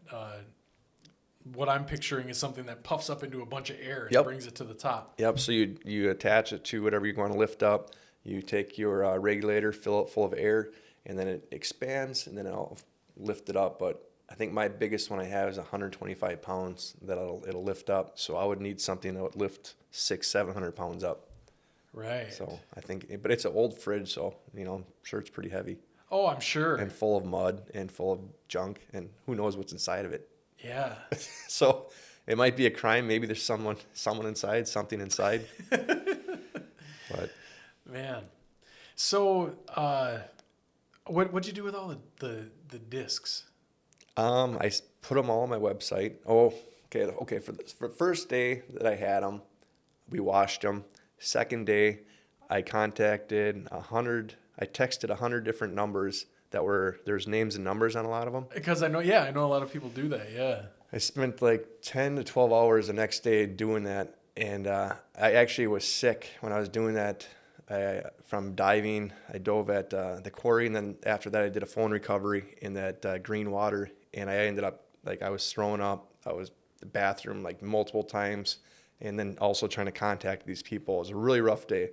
what I'm picturing is something that puffs up into a bunch of air and brings it to the top. Yep. So you attach it to whatever you want to lift up. You take your regulator, fill it full of air, and then it expands, and then it'll lift it up. But I think my biggest one I have is 125 pounds that it'll lift up. So I would need something that would lift 600-700 pounds up. Right. So I think, but it's an old fridge, so I'm sure it's pretty heavy. Oh, I'm sure. And full of mud and full of junk, and who knows what's inside of it. Yeah. So it might be a crime. Maybe there's someone inside, something inside. But man, so what'd you do with all the discs? I put them all on my website. Oh, okay. For the first day that I had them, we washed them. Second day, I contacted 100. I texted 100 different numbers there's names and numbers on a lot of them. Because I know a lot of people do that. Yeah. I spent like 10 to 12 hours the next day doing that. And I actually was sick when I was doing that. From diving, I dove at the quarry. And then after that, I did a phone recovery in that green water. And I ended up, I was throwing up. I was in the bathroom multiple times. And then also trying to contact these people. It was a really rough day.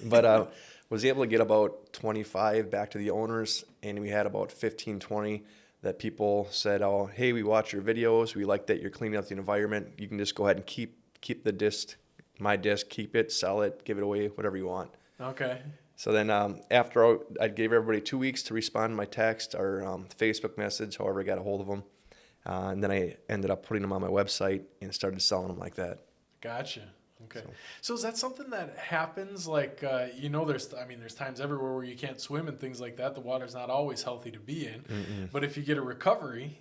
But was able to get about 25 back to the owners, and we had about 15, 20 that people said, oh, hey, we watch your videos. We like that you're cleaning up the environment. You can just go ahead and keep the disc, my disc, keep it, sell it, give it away, whatever you want. Okay. So then after I gave everybody 2 weeks to respond to my text or Facebook message, however I got a hold of them. And then I ended up putting them on my website and started selling them like that. Gotcha. Okay. So is that something that happens? There's times everywhere where you can't swim and things like that. The water's not always healthy to be in. Mm-mm. But if you get a recovery,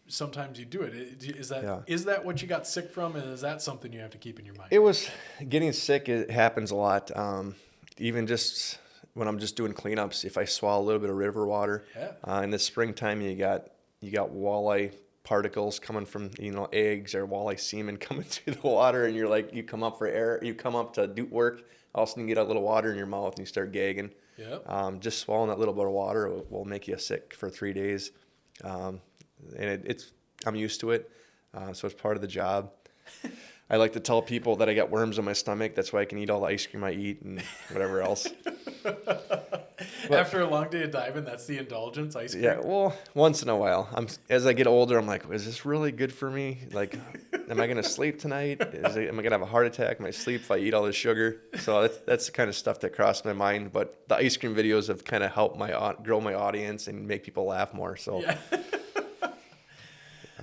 sometimes you do it. Is that what you got sick from? And is that something you have to keep in your mind? It was getting sick. It happens a lot. Even just when I'm just doing cleanups, if I swallow a little bit of river water. Yeah. In the springtime, you got walleye particles coming from eggs or walleye semen coming through the water, and you come up for air, you come up to do work, all of a sudden you get a little water in your mouth and you start gagging. Yep. Just swallowing that little bit of water will make you sick for 3 days, and I'm used to it, so it's part of the job. I like to tell people that I got worms in my stomach. That's why I can eat all the ice cream I eat and whatever else. After a long day of diving, that's the indulgence, ice cream? Yeah, well, once in a while. As I get older, I'm like, is this really good for me? Am I going to sleep tonight? Am I going to have a heart attack in my sleep if I eat all this sugar? So that's the kind of stuff that crossed my mind. But the ice cream videos have kind of helped grow my audience and make people laugh more. So, yeah.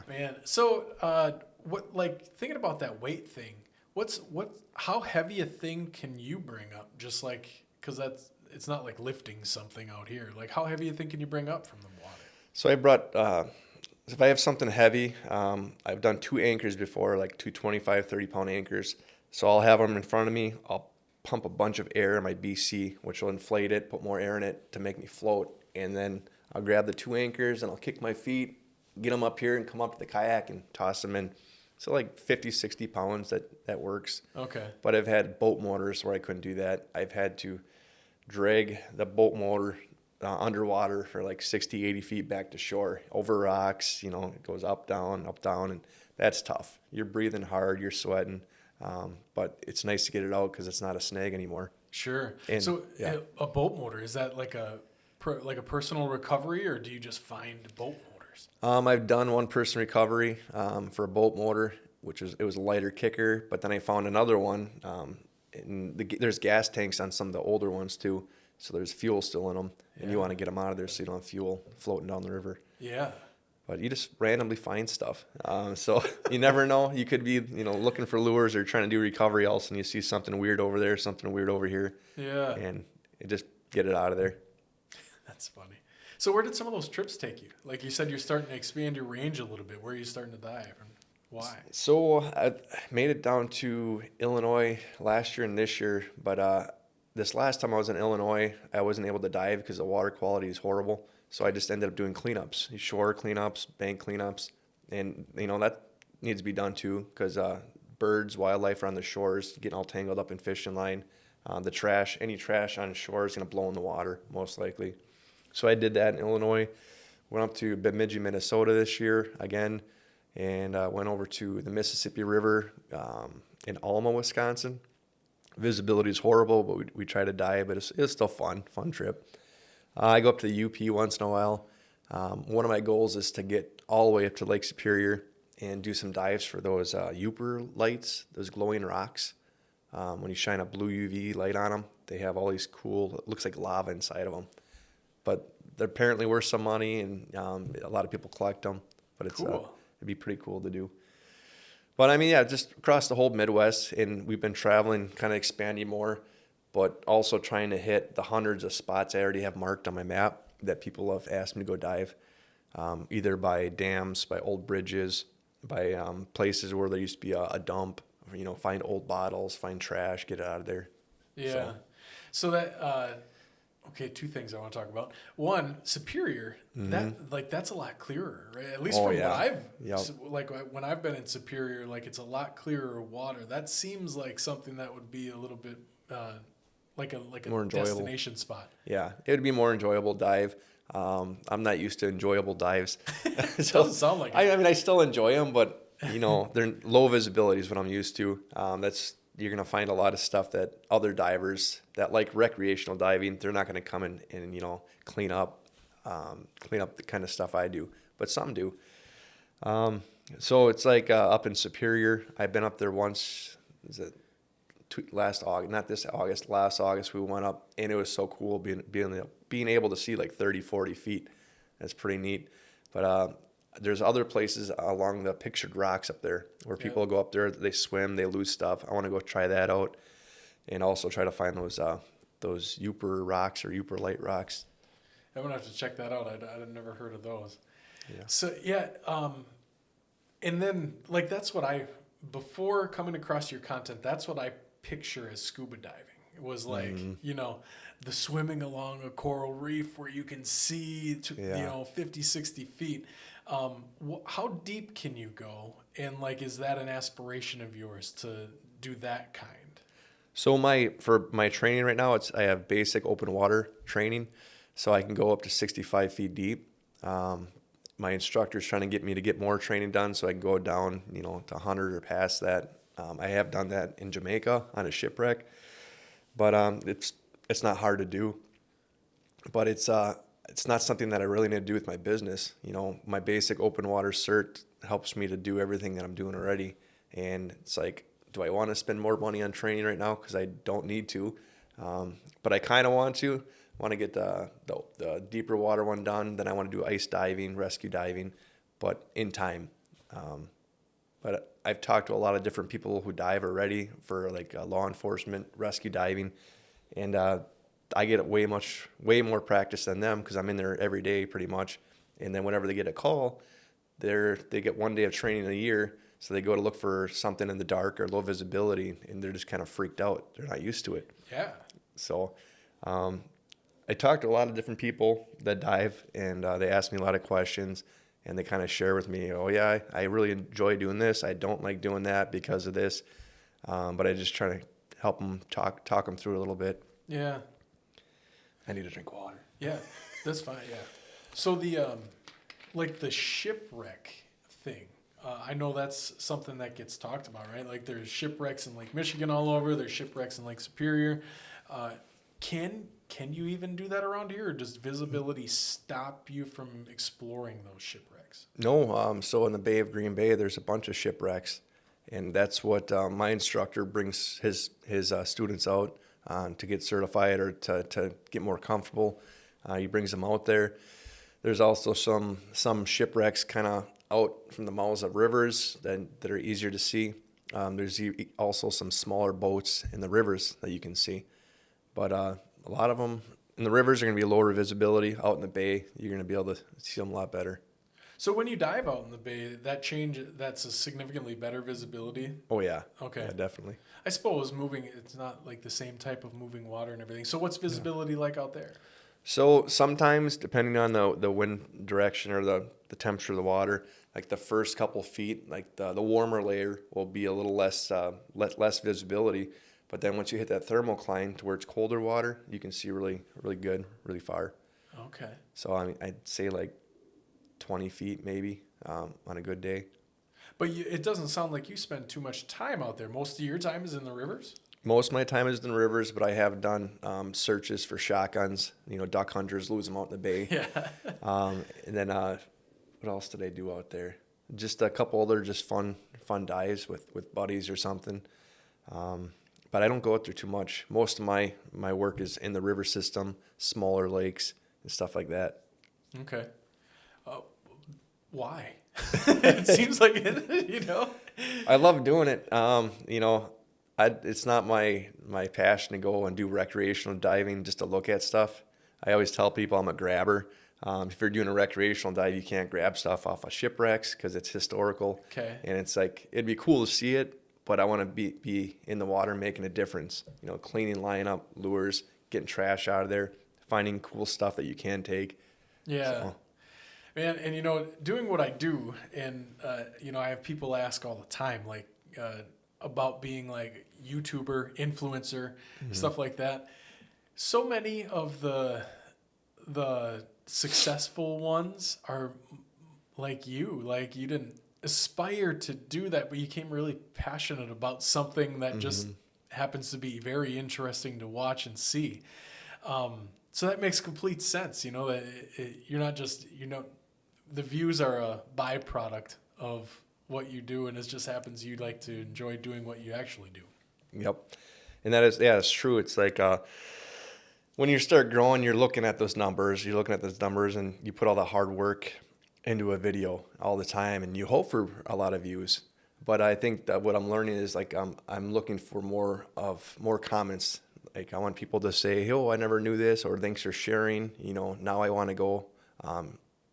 Man, so thinking about that weight thing, how heavy a thing can you bring up? Just because it's not like lifting something out here. How heavy a thing can you bring up from the water? So I brought, if I have something heavy, I've done 2 anchors before, two 25, 30-pound anchors. So I'll have them in front of me. I'll pump a bunch of air in my BC, which will inflate it, put more air in it to make me float. And then I'll grab the 2 anchors and I'll kick my feet, get them up here and come up to the kayak and toss them in. So 50, 60 pounds, that works. Okay. But I've had boat motors where I couldn't do that. I've had to drag the boat motor underwater for 60, 80 feet back to shore, over rocks, it goes up, down, and that's tough. You're breathing hard, you're sweating, but it's nice to get it out because it's not a snag anymore. Sure. And, so yeah. A boat motor, is that like a personal recovery, or do you just find boat motors? I've done one person recovery for a boat motor, it was a lighter kicker, but then I found another one. There's gas tanks on some of the older ones too, so there's fuel still in them, and you want to get them out of there so you don't have fuel floating down the river. Yeah. But you just randomly find stuff, so you never know. You could be looking for lures or trying to do recovery else, and you see something weird over there, something weird over here. Yeah. And you just get it out of there. That's funny. So where did some of those trips take you? Like you said, you're starting to expand your range a little bit. Where are you starting to dive and why? So I made it down to Illinois last year and this year, but this last time I was in Illinois, I wasn't able to dive because the water quality is horrible. So I just ended up doing cleanups, shore cleanups, bank cleanups, and that needs to be done too because birds, wildlife are on the shores, getting all tangled up in fishing line. The trash, any trash on shore is going to blow in the water most likely. So I did that in Illinois. Went up to Bemidji, Minnesota this year again, and went over to the Mississippi River in Alma, Wisconsin. Visibility is horrible, but we try to dive, but it's still fun trip. I go up to the UP once in a while. One of my goals is to get all the way up to Lake Superior and do some dives for those Yooper lights, those glowing rocks. When you shine a blue UV light on them, they have all these cool, it looks like lava inside of them. But they're apparently worth some money, and a lot of people collect them. But Cool. It'd be pretty cool to do. But I mean, yeah, just across the whole Midwest, and we've been traveling, kind of expanding more, but also trying to hit the hundreds of spots I already have marked on my map that people have asked me to go dive, either by dams, by old bridges, by places where there used to be a dump. Find old bottles, find trash, get it out of there. Yeah. So that okay, two things I want to talk about. One, Superior, that's a lot clearer, right? At least from what I've when I've been in Superior, it's a lot clearer water. That seems like something that would be a little bit like a More enjoyable destination spot. Yeah, it would be more enjoyable dive. I'm not used to enjoyable dives. Doesn't sound like it. I mean, I still enjoy them, but they're low visibility is what I'm used to. You're gonna find a lot of stuff that other divers that like recreational diving, they're not gonna come in and clean up the kind of stuff I do, but some do. So it's like up in Superior. I've been up there once. Is it last August? Not this August. Last August we went up, and it was so cool being able to see like 30, 40 feet. That's pretty neat. But there's other places along the pictured rocks up there where people go up there, they swim, they lose stuff. I want to go try that out, and also try to find those Yooper rocks or Yooper light rocks. I'm gonna have to check that out. I'd never heard of those. Yeah. So and then that's what before coming across your content, that's what I picture as scuba diving. It was the swimming along a coral reef where you can see 50, 60 feet. How deep can you go? And is that an aspiration of yours to do that kind? So for my training right now, I have basic open water training, so I can go up to 65 feet deep. My instructor's trying to get me to get more training done, so I can go down, to 100 or past that. I have done that in Jamaica on a shipwreck, but it's not hard to do. But it's not something that I really need to do with my business. My basic open water cert helps me to do everything that I'm doing already. And it's like, do I want to spend more money on training right now? Because I don't need to. But I kind of want to. I want to get the deeper water one done. Then I want to do ice diving, rescue diving, but in time. But I've talked to a lot of different people who dive already for law enforcement, rescue diving. And I get way more practice than them because I'm in there every day pretty much. And then whenever they get a call, they get 1 day of training a year. So they go to look for something in the dark or low visibility, and they're just kind of freaked out. They're not used to it. Yeah. So I talked to a lot of different people that dive, and they ask me a lot of questions, and they kind of share with me, oh, yeah, I really enjoy doing this. I don't like doing that because of this. But I just try to help them talk them through a little bit. Yeah. I need to drink water. Yeah, that's fine. Yeah. So the shipwreck thing, I know that's something that gets talked about, right? There's shipwrecks in Lake Michigan all over. There's shipwrecks in Lake Superior. Can you even do that around here, or does visibility stop you from exploring those shipwrecks? No. So in the Bay of Green Bay, there's a bunch of shipwrecks, and that's what my instructor brings his students out to get certified or to get more comfortable. He brings them out there. There's also some shipwrecks kind of out from the mouths of rivers that are easier to see. There's also some smaller boats in the rivers that you can see. But a lot of them, in the rivers are going to be lower visibility. Out in the bay, you're going to be able to see them a lot better. So when you dive out in the bay, that's a significantly better visibility. Oh yeah. Okay. Yeah, definitely. I suppose it's not like the same type of moving water and everything. So what's visibility like out there? So sometimes, depending on the wind direction or the temperature of the water, like the first couple feet, like the warmer layer will be a little less visibility. But then once you hit that thermocline to where it's colder water, you can see really, really good, really far. Okay. So I mean, I'd say like 20 feet maybe on a good day. But it doesn't sound like you spend too much time out there. Most of your time is in the rivers? Most of my time is in the rivers, but I have done searches for shotguns. Duck hunters lose them out in the bay. Yeah. And then what else did I do out there? Just a couple other just fun dives with buddies or something. But I don't go out there too much. Most of my work is in the river system, smaller lakes and stuff like that. Okay. Why? It seems like it, I love doing it. It's not my passion to go and do recreational diving just to look at stuff. I always tell people I'm a grabber. If you're doing a recreational dive, you can't grab stuff off of shipwrecks because it's historical. Okay. And it's like, it'd be cool to see it, but I want to be in the water making a difference. Cleaning, lining up lures, getting trash out of there, finding cool stuff that you can take. Yeah. So. Man, and doing what I do, and I have people ask all the time, like about being like YouTuber, influencer, stuff like that. So many of the successful ones are like you didn't aspire to do that, but you became really passionate about something that just happens to be very interesting to watch and see. So that makes complete sense, that you're not just, the views are a byproduct of what you do, and it just happens you like to enjoy doing what you actually do. Yep. And it's true. It's like when you start growing, you're looking at those numbers, and you put all the hard work into a video all the time, and you hope for a lot of views. But I think that what I'm learning is like I'm looking for more comments. Like I want people to say, "Oh, I never knew this," or "Thanks for sharing." Now I want to go.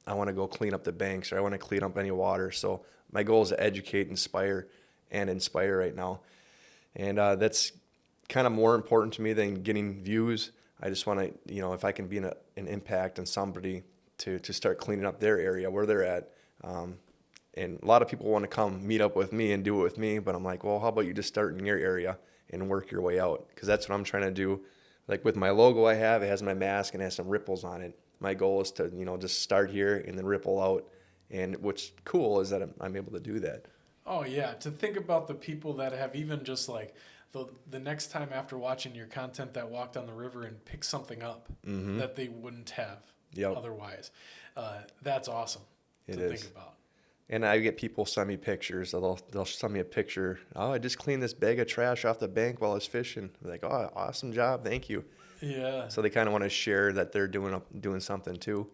I want to go clean up the banks, or I want to clean up any water. So my goal is to educate, inspire right now, and that's kind of more important to me than getting views. I just want to, if I can be an impact on somebody to start cleaning up their area where they're at. And a lot of people want to come meet up with me and do it with me, but I'm like, well, how about you just start in your area and work your way out? Because that's what I'm trying to do. Like with my logo it has my mask and it has some ripples on it. My goal is to, just start here and then ripple out. And what's cool is that I'm able to do that. Oh, yeah. To think about the people that have even just like the next time after watching your content that walked on the river and picked something up that they wouldn't have otherwise. That's awesome to think about. And I get people send me pictures. They'll send me a picture. Oh, I just cleaned this bag of trash off the bank while I was fishing. I'm like, oh, awesome job. Thank you. Yeah. So they kind of want to share that they're doing something too.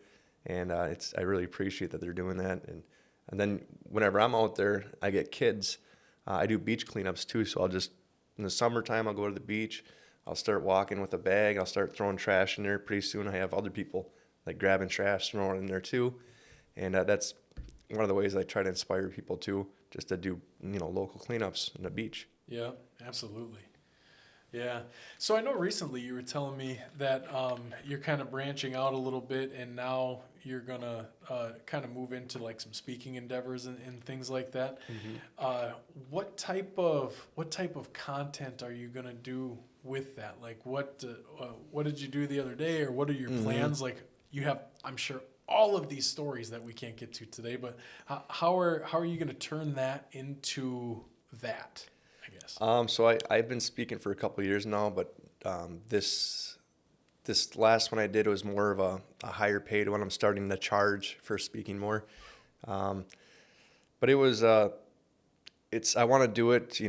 And I really appreciate that they're doing that. And then whenever I'm out there, I get kids. I do beach cleanups too. So in the summertime, I'll go to the beach. I'll start walking with a bag. I'll start throwing trash in there. Pretty soon I have other people like grabbing trash, throwing it in there too. And that's one of the ways I try to inspire people too, just to do, local cleanups on the beach. Yeah, absolutely. Yeah. So I know recently you were telling me that you're kind of branching out a little bit, and now you're going to kind of move into like some speaking endeavors and things like that. What type of content are you going to do with that? Like what did you do the other day, or what are your plans? Like you have, I'm sure, all of these stories that we can't get to today, but how are you going to turn that into that, I guess? So I've been speaking for a couple of years now, but this last one I did was more of a higher paid one. I'm starting to charge for speaking more. But it was, I want to do it,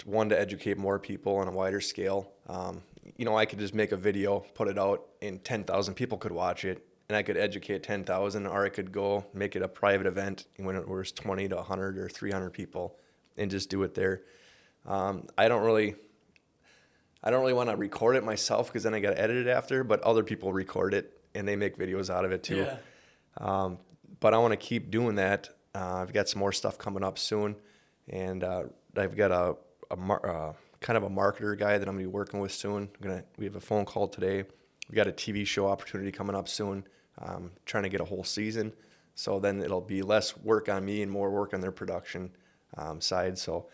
one, to educate more people on a wider scale. I could just make a video, put it out, and 10,000 people could watch it. And I could educate 10,000, or I could go make it a private event when it was 20 to 100 or 300 people and just do it there. I I don't really want to record it myself because then I got to edit it after, but other people record it and they make videos out of it too. Yeah. But I want to keep doing that. I've got some more stuff coming up soon, and I've got kind of a marketer guy that I'm going to be working with soon. We have a phone call today. We got a TV show opportunity coming up soon. Trying to get a whole season, so then it'll be less work on me and more work on their production side. So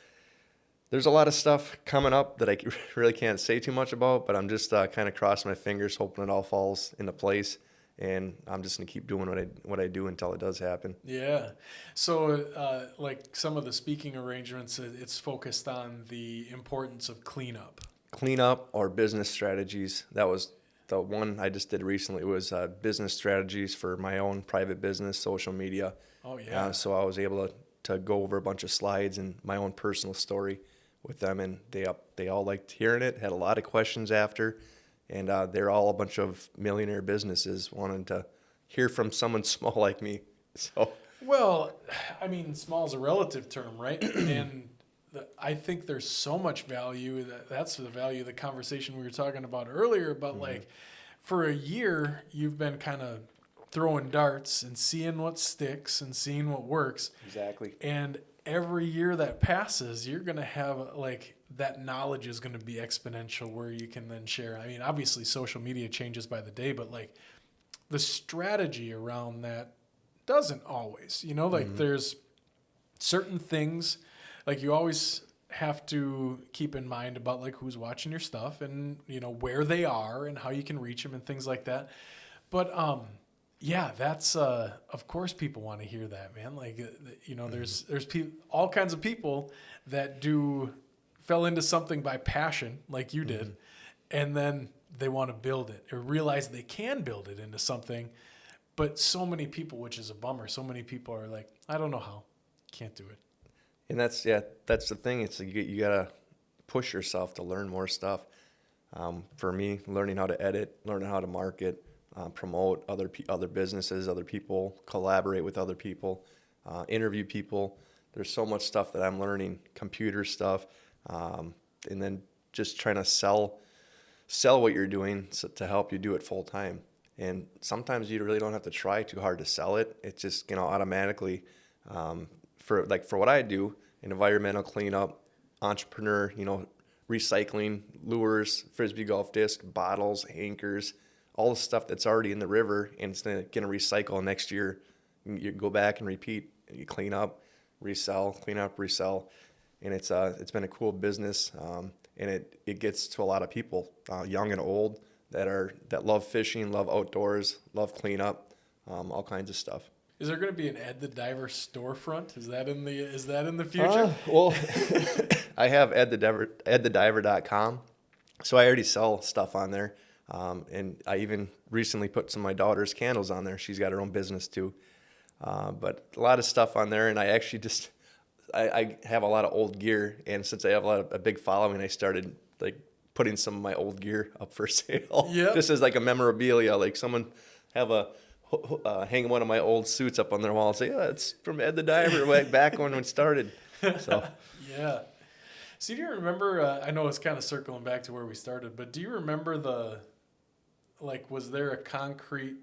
there's a lot of stuff coming up that I really can't say too much about, but I'm just kind of crossing my fingers, hoping it all falls into place. And I'm just gonna keep doing what I do until it does happen. Yeah. So, like some of the speaking arrangements, it's focused on the importance of cleanup. Cleanup or business strategies. That was the one I just did recently. It was business strategies for my own private business, social media. Oh yeah. So I was able to go over a bunch of slides and my own personal story with them, and they all liked hearing it. Had a lot of questions after. And they're all a bunch of millionaire businesses wanting to hear from someone small like me. So, well, I mean, small is a relative term, right? And I think there's so much value. That's the value of the conversation we were talking about earlier. But like, for a year, you've been kind of throwing darts and seeing what sticks and seeing what works. Exactly. And every year that passes, you're going to have like that knowledge is going to be exponential where you can then share. I mean, obviously social media changes by the day, but like the strategy around that doesn't always, like there's certain things like you always have to keep in mind about like who's watching your stuff and, where they are and how you can reach them and things like that. But, yeah, that's of course people want to hear that, man. Like there's all kinds of people that fell into something by passion like you did, and then they want to build it or realize they can build it into something. But so many people, which is a bummer, so many people are like, I don't know how, can't do it. And that's the thing. It's like you gotta push yourself to learn more stuff. For me, learning how to edit, learning how to market. Promote other businesses, other people, collaborate with other people, interview people. There's so much stuff that I'm learning, computer stuff, and then just trying to sell what you're doing to help you do it full time. And sometimes you really don't have to try too hard to sell it. It's just automatically for what I do, environmental cleanup, entrepreneur, recycling, lures, frisbee golf disc, bottles, anchors. All the stuff that's already in the river and it's going to recycle next year. You go back and repeat. You clean up, resell, clean up, resell. And it's been a cool business. And it gets to a lot of people, young and old, that love fishing, love outdoors, love cleanup, all kinds of stuff. Is there going to be an Ed the Diver storefront? Is that in the future? Well, I have edthediver.com. So I already sell stuff on there. And I even recently put some of my daughter's candles on there. She's got her own business too. But a lot of stuff on there. And I actually I have a lot of old gear. And since I have a big following, I started like putting some of my old gear up for sale. Yep. Just as like a memorabilia. Like someone have hang one of my old suits up on their wall and say, "Yeah, it's from Ed the Diver way back when we started." So yeah. So do you remember, I know it's kind of circling back to where we started, but do you remember was there a concrete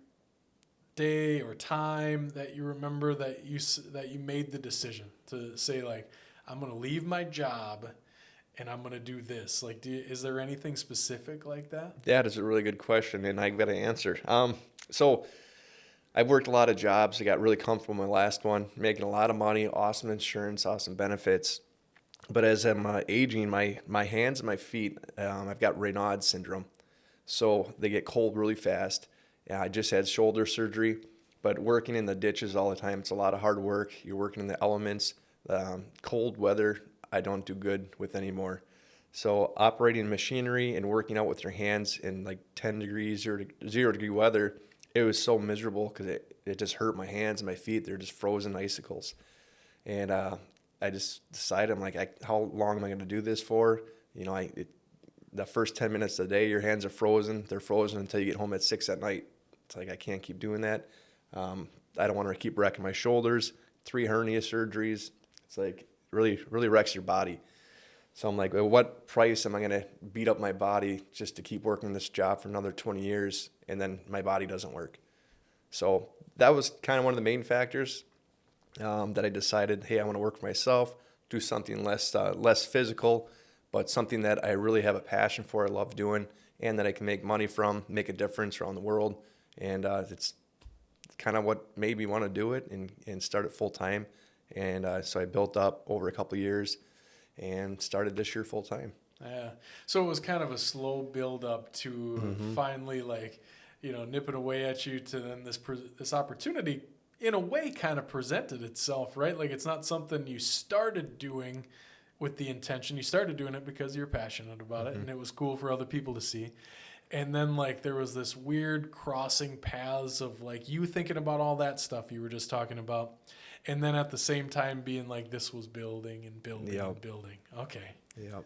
day or time that you remember that you made the decision to say like, I'm going to leave my job and I'm going to do this? Like, is there anything specific like that? That is a really good question, and I've got to answer. So I've worked a lot of jobs. I got really comfortable in my last one, making a lot of money, awesome insurance, awesome benefits. But as I'm aging, my hands and my feet, I've got Raynaud's syndrome. So they get cold really fast. I just had shoulder surgery, but working in the ditches all the time, it's a lot of hard work. You're working in the elements. Cold weather, I don't do good with anymore. So operating machinery and working out with your hands in like 10 degrees, 0 degree weather, it was so miserable because it just hurt my hands and my feet. They're just frozen icicles. And I just decided, I'm like, how long am I going to do this for? The first 10 minutes of the day, your hands are frozen. They're frozen until you get home at 6 at night. It's like, I can't keep doing that. I don't want to keep wrecking my shoulders. 3 hernia surgeries. It's like, really, really wrecks your body. So I'm like, at what price am I going to beat up my body just to keep working this job for another 20 years and then my body doesn't work? So that was kind of one of the main factors that I decided, hey, I want to work for myself, do something less physical, but something that I really have a passion for, I love doing, and that I can make money from, make a difference around the world. And it's kind of what made me want to do it and start it full time. And so I built up over a couple of years and started this year full time. Yeah. So it was kind of a slow build up to finally nipping away at you to then this opportunity in a way kind of presented itself, right? Like it's not something you started doing with the intention. You started doing it because you're passionate about it and it was cool for other people to see. And then like there was this weird crossing paths of like you thinking about all that stuff you were just talking about. And then at the same time being like this was building and building and building. Okay. Yep.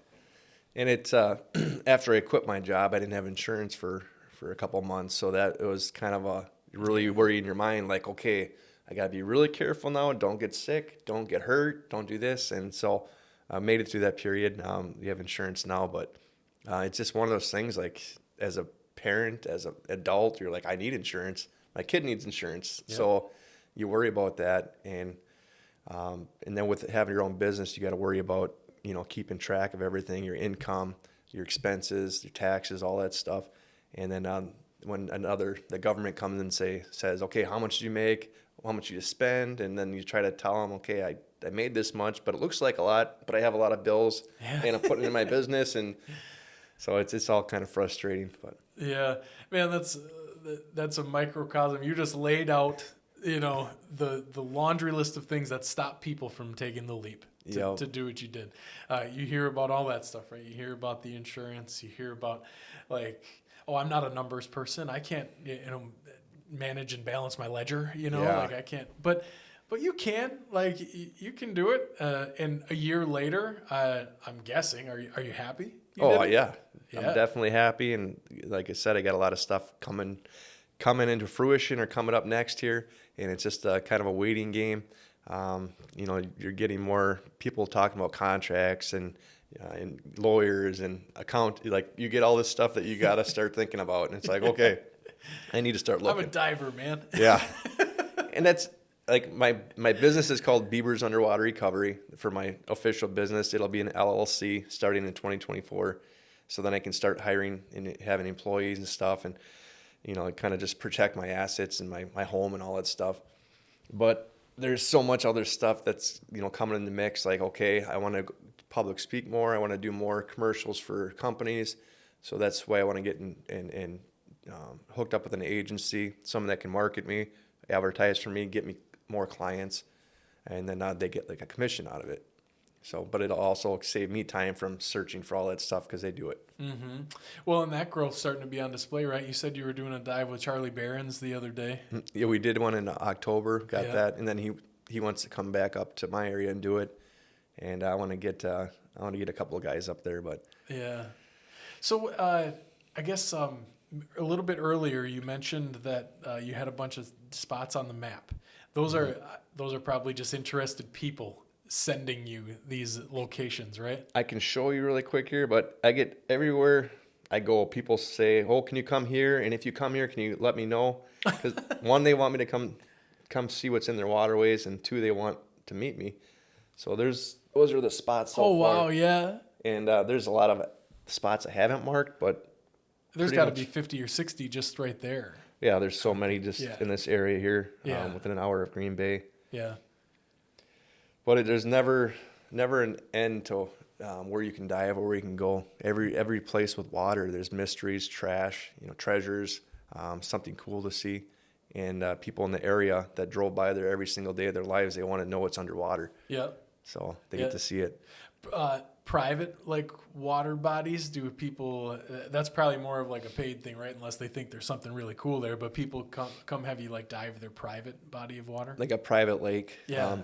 And it's after I quit my job, I didn't have insurance for a couple months. So that it was kind of a really worry in your mind, like, okay, I got to be really careful now. Don't get sick. Don't get hurt. Don't do this. And so I made it through that period. You have insurance now, but it's just one of those things like as a parent, as an adult, you're like, I need insurance. My kid needs insurance. Yep. So you worry about that. And then with having your own business, you got to worry about, keeping track of everything, your income, your expenses, your taxes, all that stuff. And then when the government comes and says, okay, how much do you make? How much do you spend? And then you try to tell them, okay, I made this much, but it looks like a lot, but I have a lot of bills and I'm putting it in my business. And so it's all kind of frustrating, but yeah, man, that's a microcosm. You just laid out, the laundry list of things that stop people from taking the leap to do what you did. You hear about all that stuff, right? You hear about the insurance. You hear about like, oh, I'm not a numbers person. I can't, manage and balance my ledger. Like I can't. But you can. Like you can do it. And a year later, I'm guessing. Are you happy? Yeah. I'm definitely happy. And like I said, I got a lot of stuff coming into fruition or coming up next here. And it's just kind of a waiting game. You're getting more people talking about contracts and lawyers and like you get all this stuff that you got to start thinking about. And it's like, okay, I need to start looking. I'm a diver, man. Yeah. And that's like my business is called Bieber's Underwater Recovery. For my official business, it'll be an LLC starting in 2024. So then I can start hiring and having employees and stuff and, kind of just protect my assets and my home and all that stuff. But there's so much other stuff that's, coming in the mix. Like, okay, I want to public speak more. I want to do more commercials for companies. So that's why I want to get in hooked up with an agency, someone that can market me, advertise for me, get me more clients, and then they get like a commission out of it. So, but it'll also save me time from searching for all that stuff because they do it. Mm-hmm. Well, and that growth's starting to be on display, right? You said you were doing a dive with Charlie Barron's the other day. Yeah, we did one in October, got that, and then he wants to come back up to my area and do it, and I want to get a couple of guys up there, but yeah. So I guess a little bit earlier you mentioned that you had a bunch of spots on the map. Those are probably just interested people sending you these locations, right? I can show you really quick here, but I get everywhere I go, people say, oh, can you come here? And if you come here, can you let me know? Because one, they want me to come see what's in their waterways, and two, they want to meet me. So those are the spots so far. Oh, wow, yeah. And there's a lot of spots I haven't marked, but there's got to be 50 or 60 just right there. Yeah, there's so many just in this area here, within an hour of Green Bay. Yeah. But there's never an end to where you can dive or where you can go. Every place with water, there's mysteries, trash, treasures, something cool to see. And people in the area that drove by there every single day of their lives, they want to know what's underwater. Yeah. So they get to see it. Private, like water bodies, do people, that's probably more of like a paid thing, right? Unless they think there's something really cool there, but people come have you like dive their private body of water? Like a private lake. Yeah.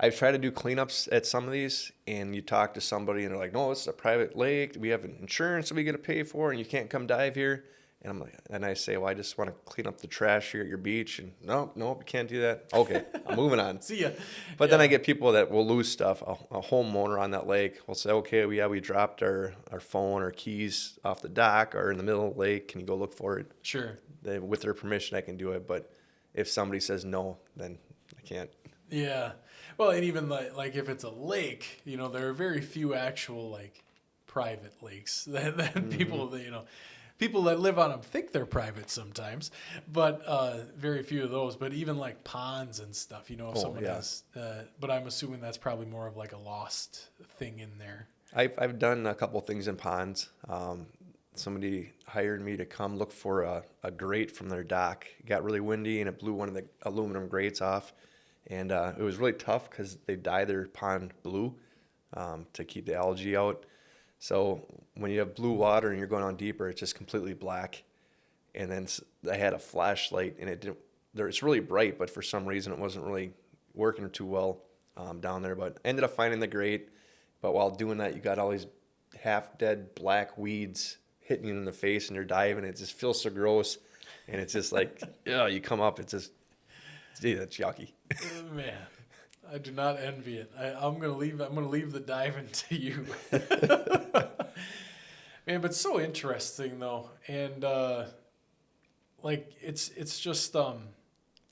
I've tried to do cleanups at some of these, and you talk to somebody and they're like, no, this is a private lake. We have insurance that we got to pay for, and you can't come dive here. And and I say, well, I just want to clean up the trash here at your beach. And nope, you can't do that. Okay, I'm moving on. See ya. But then I get people that will lose stuff. A homeowner on that lake will say, okay, we dropped our phone or keys off the dock or in the middle of the lake. Can you go look for it? Sure. With their permission, I can do it. But if somebody says no, then I can't. Yeah. Well, and even like if it's a lake, there are very few actual like private lakes that people, people that live on them think they're private sometimes, but very few of those. But even like ponds and stuff, if someone has, but I'm assuming that's probably more of like a lost thing in there. I've done a couple things in ponds. Somebody hired me to come look for a grate from their dock. It got really windy and it blew one of the aluminum grates off. And it was really tough because they dye their pond blue to keep the algae out. So when you have blue water and you're going on deeper, it's just completely black. And then I had a flashlight, and it's really bright, but for some reason it wasn't really working too well down there. But ended up finding the grate. But while doing that, you got all these half-dead black weeds hitting you in the face, and you're diving. It just feels so gross, and it's just like, you come up, it's yucky. Man, I do not envy it. I'm gonna leave the diving to you. Man, but so interesting though, and it's just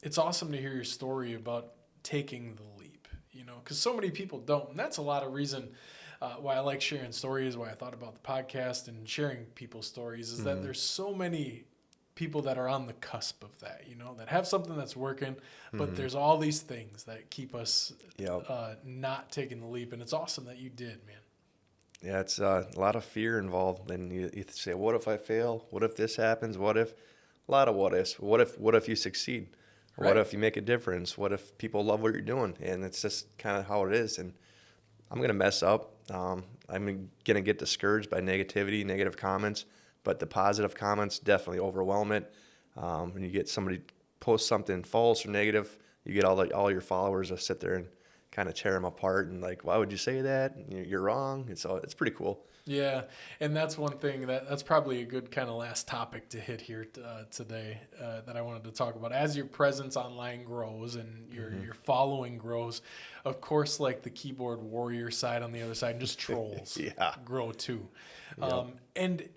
it's awesome to hear your story about taking the leap. Because so many people don't, and that's a lot of reason why I like sharing stories. Why I thought about the podcast and sharing people's stories is that there's so many people that are on the cusp of that, that have something that's working, but there's all these things that keep us not taking the leap. And it's awesome that you did, man. Yeah, it's a lot of fear involved. And you say, what if I fail? What if this happens? What if? A lot of what ifs. What if you succeed? Or what if you make a difference? What if people love what you're doing? And it's just kind of how it is. And I'm going to mess up. I'm going to get discouraged by negativity, negative comments. But the positive comments definitely overwhelm it. When you get somebody post something false or negative, you get all your followers to sit there and kind of tear them apart and like, why would you say that? You're wrong. And so it's pretty cool. Yeah, and that's one thing that's probably a good kind of last topic to hit here today that I wanted to talk about. As your presence online grows and your following grows, of course, like the keyboard warrior side on the other side, and just trolls grow too. Yep. And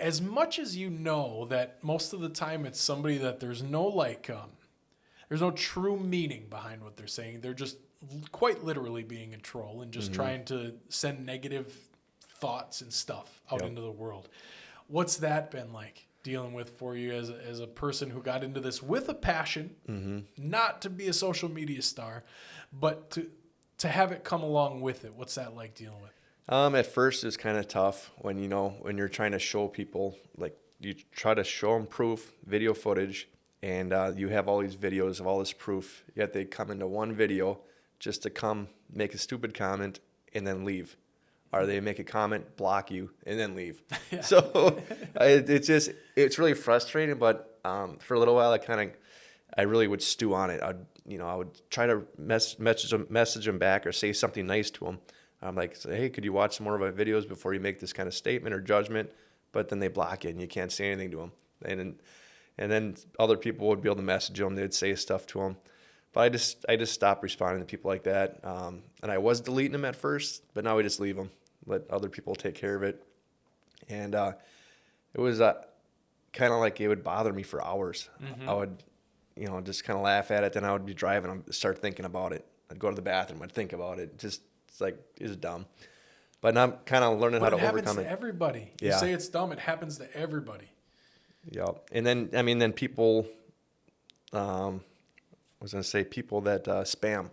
as much as that most of the time it's somebody that there's no true meaning behind what they're saying. They're just quite literally being a troll and just trying to send negative thoughts and stuff out into the world. What's that been like dealing with for you as a person who got into this with a passion, not to be a social media star, but to have it come along with it? What's that like dealing with? At first, it's kind of tough when you're trying to show people, like you try to show them proof, video footage, and you have all these videos of all this proof, yet they come into one video just to come make a stupid comment and then leave. Or they make a comment, block you, and then leave. Yeah. So it's really frustrating, but for a little while, I really would stew on it. I would try to message them back or say something nice to them. I'm like, hey, could you watch some more of my videos before you make this kind of statement or judgment? But then they block it, and you can't say anything to them. And then other people would be able to message them. They'd say stuff to them. But I just stopped responding to people like that. And I was deleting them at first, but now I just leave them. Let other people take care of it. And it was kind of like it would bother me for hours. I would, just kind of laugh at it. Then I would be driving and start thinking about it. I'd go to the bathroom. I'd think about it. It's like, it's dumb. But now I'm kind of learning how to overcome it. It happens to everybody. You say it's dumb. It happens to everybody. Yeah. And then people, I was going to say people that spam.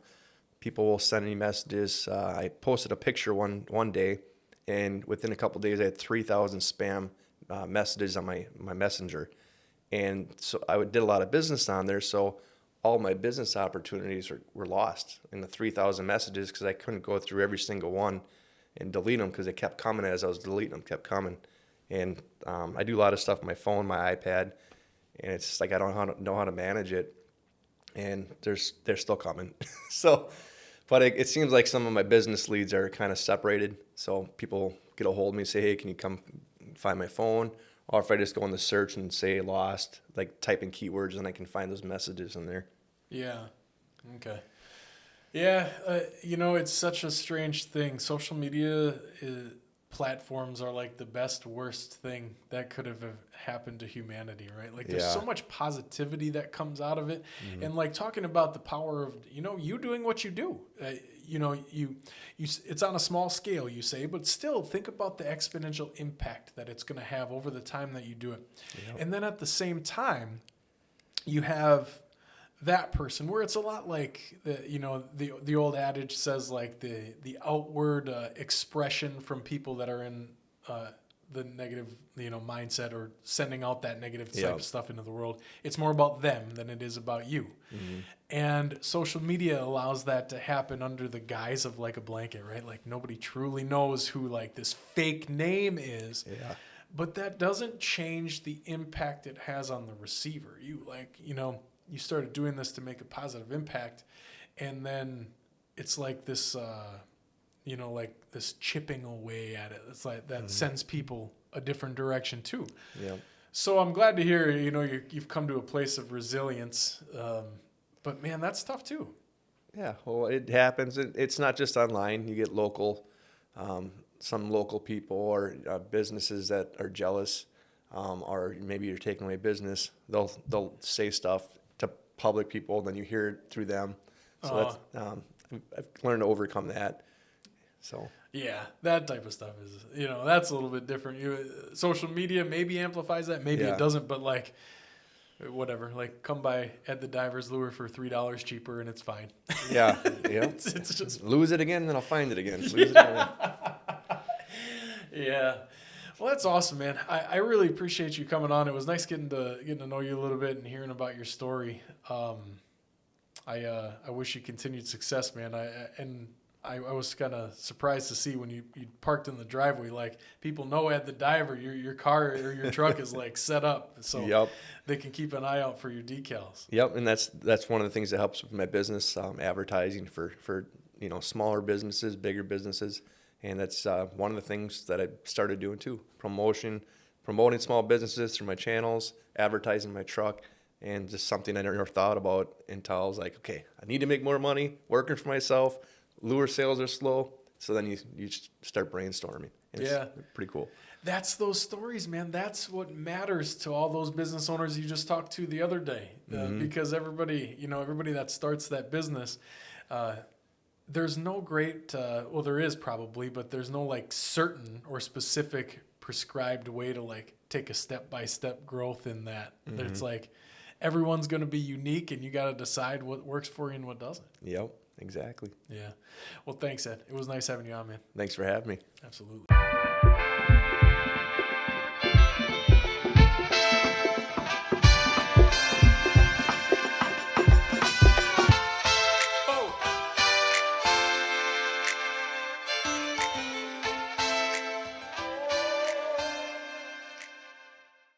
People will send me messages. I posted a picture one day, and within a couple of days, I had 3,000 spam messages on my messenger. And so I did a lot of business on there, so all my business opportunities were lost in the 3,000 messages because I couldn't go through every single one and delete them because they kept coming as I was deleting them, kept coming. And I do a lot of stuff on my phone, my iPad, and it's just like I don't know how to manage it. And they're still coming. But it seems like some of my business leads are kind of separated. So people get a hold of me and say, hey, can you come find my phone? Or if I just go in the search and say lost, like type in keywords, and I can find those messages in there. Yeah. Okay. Yeah. It's such a strange thing. Social media platforms are like the best, worst thing that could have happened to humanity, right? Like there's so much positivity that comes out of it. And like talking about the power of, you doing what you do, it's on a small scale, you say, but still think about the exponential impact that it's going to have over the time that you do it. Yep. And then at the same time, you have that person where it's a lot like the old adage says, like the outward expression from people that are in the negative mindset or sending out that negative type of stuff into the world. It's more about them than it is about you. And social media allows that to happen under the guise of like a blanket, right? Like nobody truly knows who like this fake name is. Yeah. But that doesn't change the impact it has on the receiver. You started doing this to make a positive impact, and then it's like this, like this chipping away at it. It's like that sends people a different direction too. Yeah. So I'm glad to hear, you've come to a place of resilience. But man, that's tough too. Yeah. Well, it happens. It's not just online. You get some local people or businesses that are jealous, or maybe you're taking away business. They'll say stuff to public people, then you hear it through them. So that's I've learned to overcome that. So yeah, that type of stuff is that's a little bit different. Social media maybe amplifies that, maybe it doesn't, but like whatever. Like come by at the diver's lure for $3 cheaper and it's fine. Yeah, yeah. it's just lose it again, then I'll find it again. Lose it again. Yeah. Well, that's awesome, man. I really appreciate you coming on. It was nice getting to know you a little bit and hearing about your story. I wish you continued success, man. I was kind of surprised to see when you parked in the driveway, like people know at the diver your car or your truck is like set up, so they can keep an eye out for your decals. Yep, and that's one of the things that helps with my business, advertising for smaller businesses, bigger businesses. And that's one of the things that I started doing too. Promoting small businesses through my channels, advertising my truck, and just something I never thought about until I was like, okay, I need to make more money working for myself. Lure sales are slow. So then you start brainstorming. It's pretty cool. That's those stories, man. That's what matters to all those business owners you just talked to the other day. Because everybody that starts that business, there's no great, well, there is probably, but there's no like certain or specific prescribed way to like take a step-by-step growth in that. It's like everyone's going to be unique and you got to decide what works for you and what doesn't. Yep, exactly. Yeah. Well, thanks, Ed. It was nice having you on, man. Thanks for having me. Absolutely.